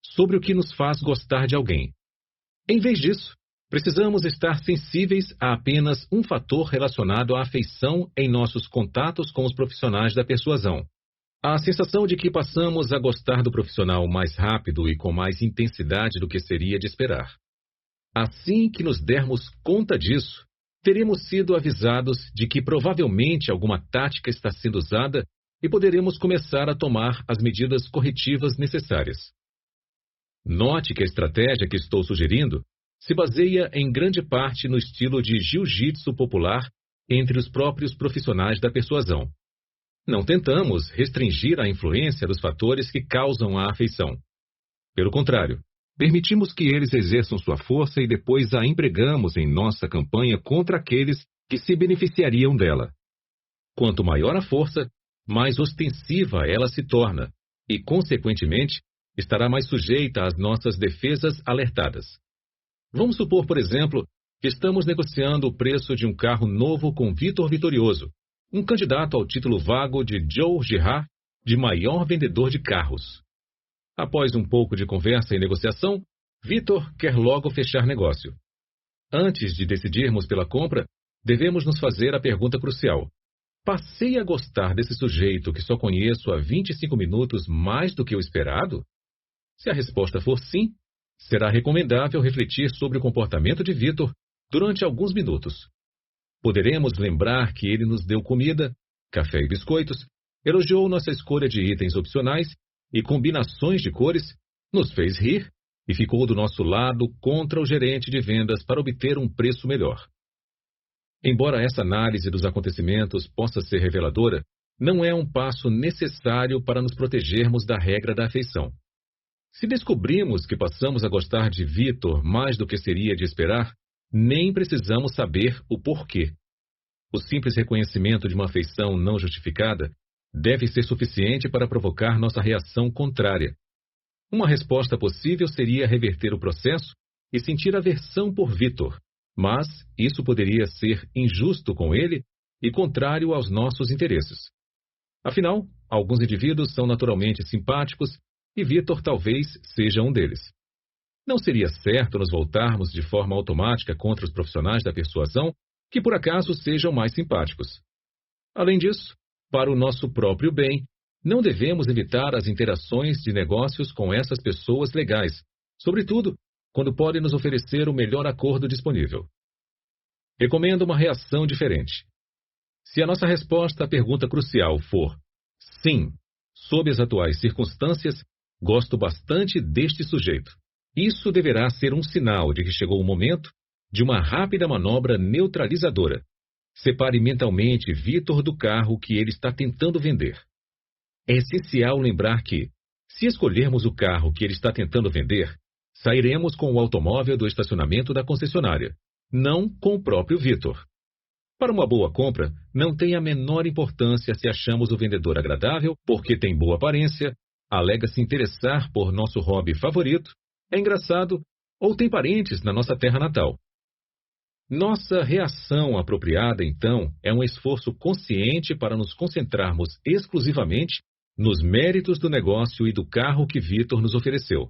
sobre o que nos faz gostar de alguém. Em vez disso, precisamos estar sensíveis a apenas um fator relacionado à afeição em nossos contatos com os profissionais da persuasão. A sensação de que passamos a gostar do profissional mais rápido e com mais intensidade do que seria de esperar. Assim que nos dermos conta disso, teremos sido avisados de que provavelmente alguma tática está sendo usada e poderemos começar a tomar as medidas corretivas necessárias. Note que a estratégia que estou sugerindo se baseia em grande parte no estilo de jiu-jitsu popular entre os próprios profissionais da persuasão. Não tentamos restringir a influência dos fatores que causam a afeição. Pelo contrário, permitimos que eles exerçam sua força e depois a empregamos em nossa campanha contra aqueles que se beneficiariam dela. Quanto maior a força, mais ostensiva ela se torna e, consequentemente, estará mais sujeita às nossas defesas alertadas. Vamos supor, por exemplo, que estamos negociando o preço de um carro novo com Vitor Vitorioso, um candidato ao título vago de Joe Girard, de maior vendedor de carros. Após um pouco de conversa e negociação, Vitor quer logo fechar negócio. Antes de decidirmos pela compra, devemos nos fazer a pergunta crucial: passei a gostar desse sujeito que só conheço há 25 minutos mais do que o esperado? Se a resposta for sim, será recomendável refletir sobre o comportamento de Vitor durante alguns minutos. Poderemos lembrar que ele nos deu comida, café e biscoitos, elogiou nossa escolha de itens opcionais e combinações de cores, nos fez rir e ficou do nosso lado contra o gerente de vendas para obter um preço melhor. Embora essa análise dos acontecimentos possa ser reveladora, não é um passo necessário para nos protegermos da regra da afeição. Se descobrimos que passamos a gostar de Vitor mais do que seria de esperar, nem precisamos saber o porquê. O simples reconhecimento de uma afeição não justificada deve ser suficiente para provocar nossa reação contrária. Uma resposta possível seria reverter o processo e sentir aversão por Vitor, mas isso poderia ser injusto com ele e contrário aos nossos interesses. Afinal, alguns indivíduos são naturalmente simpáticos e Vitor talvez seja um deles. Não seria certo nos voltarmos de forma automática contra os profissionais da persuasão que por acaso sejam mais simpáticos. Além disso, para o nosso próprio bem, não devemos evitar as interações de negócios com essas pessoas legais, sobretudo quando podem nos oferecer o melhor acordo disponível. Recomendo uma reação diferente. Se a nossa resposta à pergunta crucial for sim, sob as atuais circunstâncias, gosto bastante deste sujeito. Isso deverá ser um sinal de que chegou o momento de uma rápida manobra neutralizadora. Separe mentalmente Vitor do carro que ele está tentando vender. É essencial lembrar que, se escolhermos o carro que ele está tentando vender, sairemos com o automóvel do estacionamento da concessionária, não com o próprio Vitor. Para uma boa compra, não tem a menor importância se achamos o vendedor agradável porque tem boa aparência, alega se interessar por nosso hobby favorito, é engraçado ou tem parentes na nossa terra natal. Nossa reação apropriada, então, é um esforço consciente para nos concentrarmos exclusivamente nos méritos do negócio e do carro que Vitor nos ofereceu.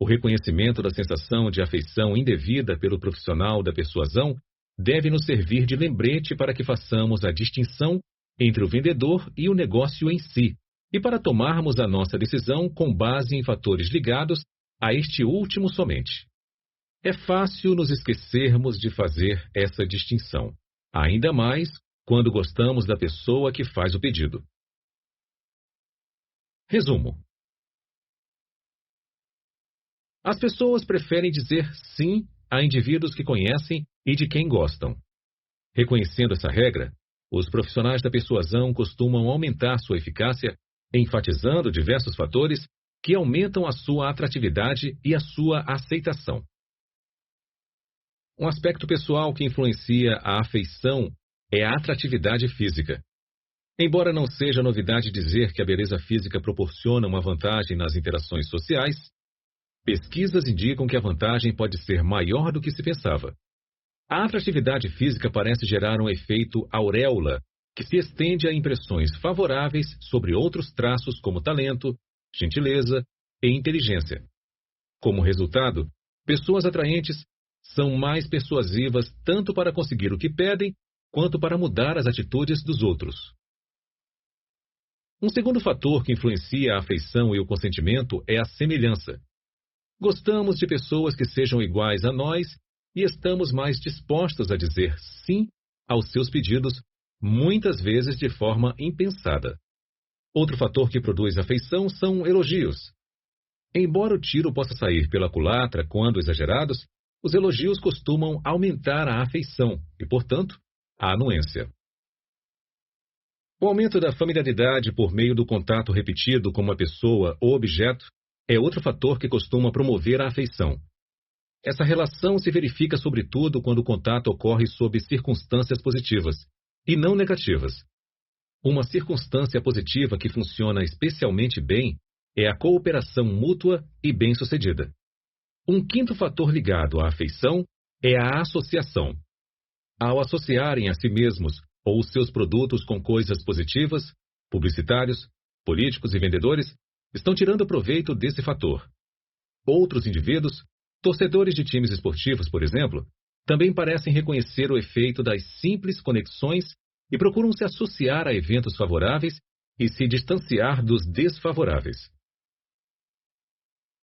O reconhecimento da sensação de afeição indevida pelo profissional da persuasão deve nos servir de lembrete para que façamos a distinção entre o vendedor e o negócio em si, e para tomarmos a nossa decisão com base em fatores ligados a este último somente. É fácil nos esquecermos de fazer essa distinção, ainda mais quando gostamos da pessoa que faz o pedido. Resumo. As pessoas preferem dizer sim a indivíduos que conhecem e de quem gostam. Reconhecendo essa regra, os profissionais da persuasão costumam aumentar sua eficácia, enfatizando diversos fatores que aumentam a sua atratividade e a sua aceitação. Um aspecto pessoal que influencia a afeição é a atratividade física. Embora não seja novidade dizer que a beleza física proporciona uma vantagem nas interações sociais, Pesquisas indicam que a vantagem pode ser maior do que se pensava. A atratividade física parece gerar um efeito auréola, que se estende a impressões favoráveis sobre outros traços como talento, gentileza e inteligência. Como resultado, pessoas atraentes são mais persuasivas tanto para conseguir o que pedem, quanto para mudar as atitudes dos outros. Um segundo fator que influencia a afeição e o consentimento é a semelhança. Gostamos de pessoas que sejam iguais a nós e estamos mais dispostos a dizer sim aos seus pedidos, muitas vezes de forma impensada. Outro fator que produz afeição são elogios. Embora o tiro possa sair pela culatra quando exagerados, os elogios costumam aumentar a afeição e, portanto, a anuência. O aumento da familiaridade por meio do contato repetido com uma pessoa ou objeto é outro fator que costuma promover a afeição. Essa relação se verifica sobretudo quando o contato ocorre sob circunstâncias positivas, e não negativas. Uma circunstância positiva que funciona especialmente bem é a cooperação mútua e bem-sucedida. Um quinto fator ligado à afeição é a associação. Ao associarem a si mesmos ou os seus produtos com coisas positivas, publicitários, políticos e vendedores estão tirando proveito desse fator. Outros indivíduos, torcedores de times esportivos, por exemplo, também parecem reconhecer o efeito das simples conexões e procuram se associar a eventos favoráveis e se distanciar dos desfavoráveis.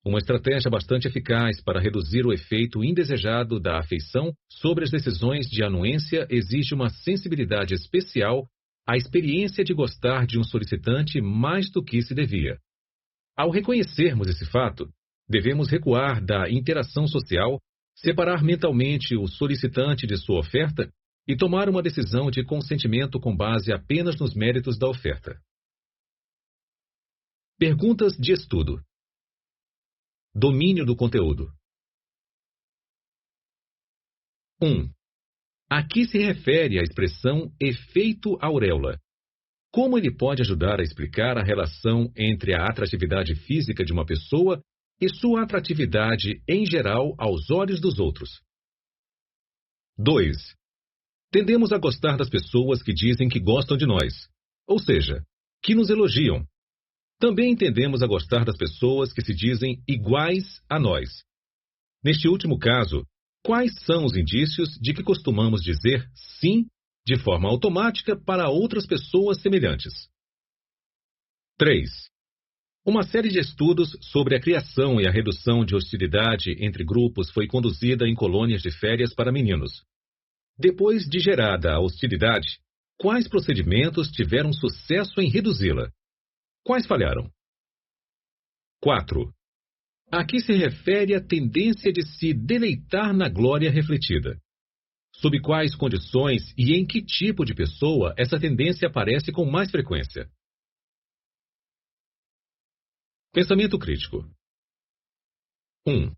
Uma estratégia bastante eficaz para reduzir o efeito indesejado da afeição sobre as decisões de anuência exige uma sensibilidade especial à experiência de gostar de um solicitante mais do que se devia. Ao reconhecermos esse fato, devemos recuar da interação social, separar mentalmente o solicitante de sua oferta e tomar uma decisão de consentimento com base apenas nos méritos da oferta. Perguntas de estudo. Domínio do conteúdo. 1. A que se refere a expressão efeito auréola? Como ele pode ajudar a explicar a relação entre a atratividade física de uma pessoa e sua atratividade em geral aos olhos dos outros? 2. Tendemos a gostar das pessoas que dizem que gostam de nós, ou seja, que nos elogiam. Também tendemos a gostar das pessoas que se dizem iguais a nós. Neste último caso, quais são os indícios de que costumamos dizer sim de forma automática para outras pessoas semelhantes? 3. Uma série de estudos sobre a criação e a redução de hostilidade entre grupos foi conduzida em colônias de férias para meninos. Depois de gerada a hostilidade, quais procedimentos tiveram sucesso em reduzi-la? Quais falharam? 4. A que se refere a tendência de se deleitar na glória refletida? Sob quais condições e em que tipo de pessoa essa tendência aparece com mais frequência? Pensamento crítico. 1.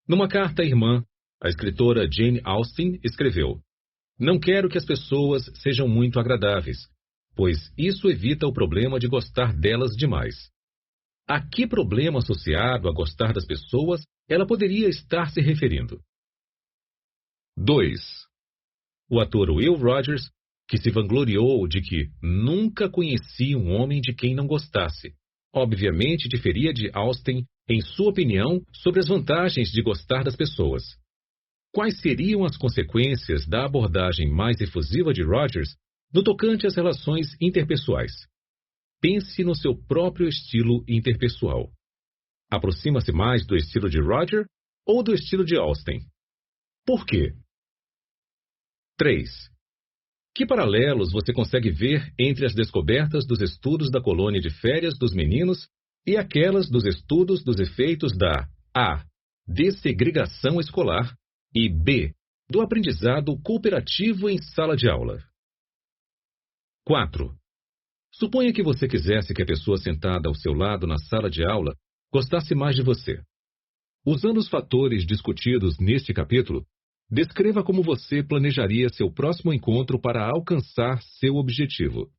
Numa carta à irmã, a escritora Jane Austen escreveu: "Não quero que as pessoas sejam muito agradáveis, pois isso evita o problema de gostar delas demais." A que problema associado a gostar das pessoas ela poderia estar se referindo? 2. O ator Will Rogers, que se vangloriou de que nunca conhecia um homem de quem não gostasse, obviamente diferia de Austen em sua opinião sobre as vantagens de gostar das pessoas. Quais seriam as consequências da abordagem mais efusiva de Rogers no tocante às relações interpessoais? Pense no seu próprio estilo interpessoal. Aproxima-se mais do estilo de Roger ou do estilo de Austen? Por quê? 3. Que paralelos você consegue ver entre as descobertas dos estudos da colônia de férias dos meninos e aquelas dos estudos dos efeitos da A. Dessegregação escolar e B. Do aprendizado cooperativo em sala de aula? 4. Suponha que você quisesse que a pessoa sentada ao seu lado na sala de aula gostasse mais de você. Usando os fatores discutidos neste capítulo, descreva como você planejaria seu próximo encontro para alcançar seu objetivo.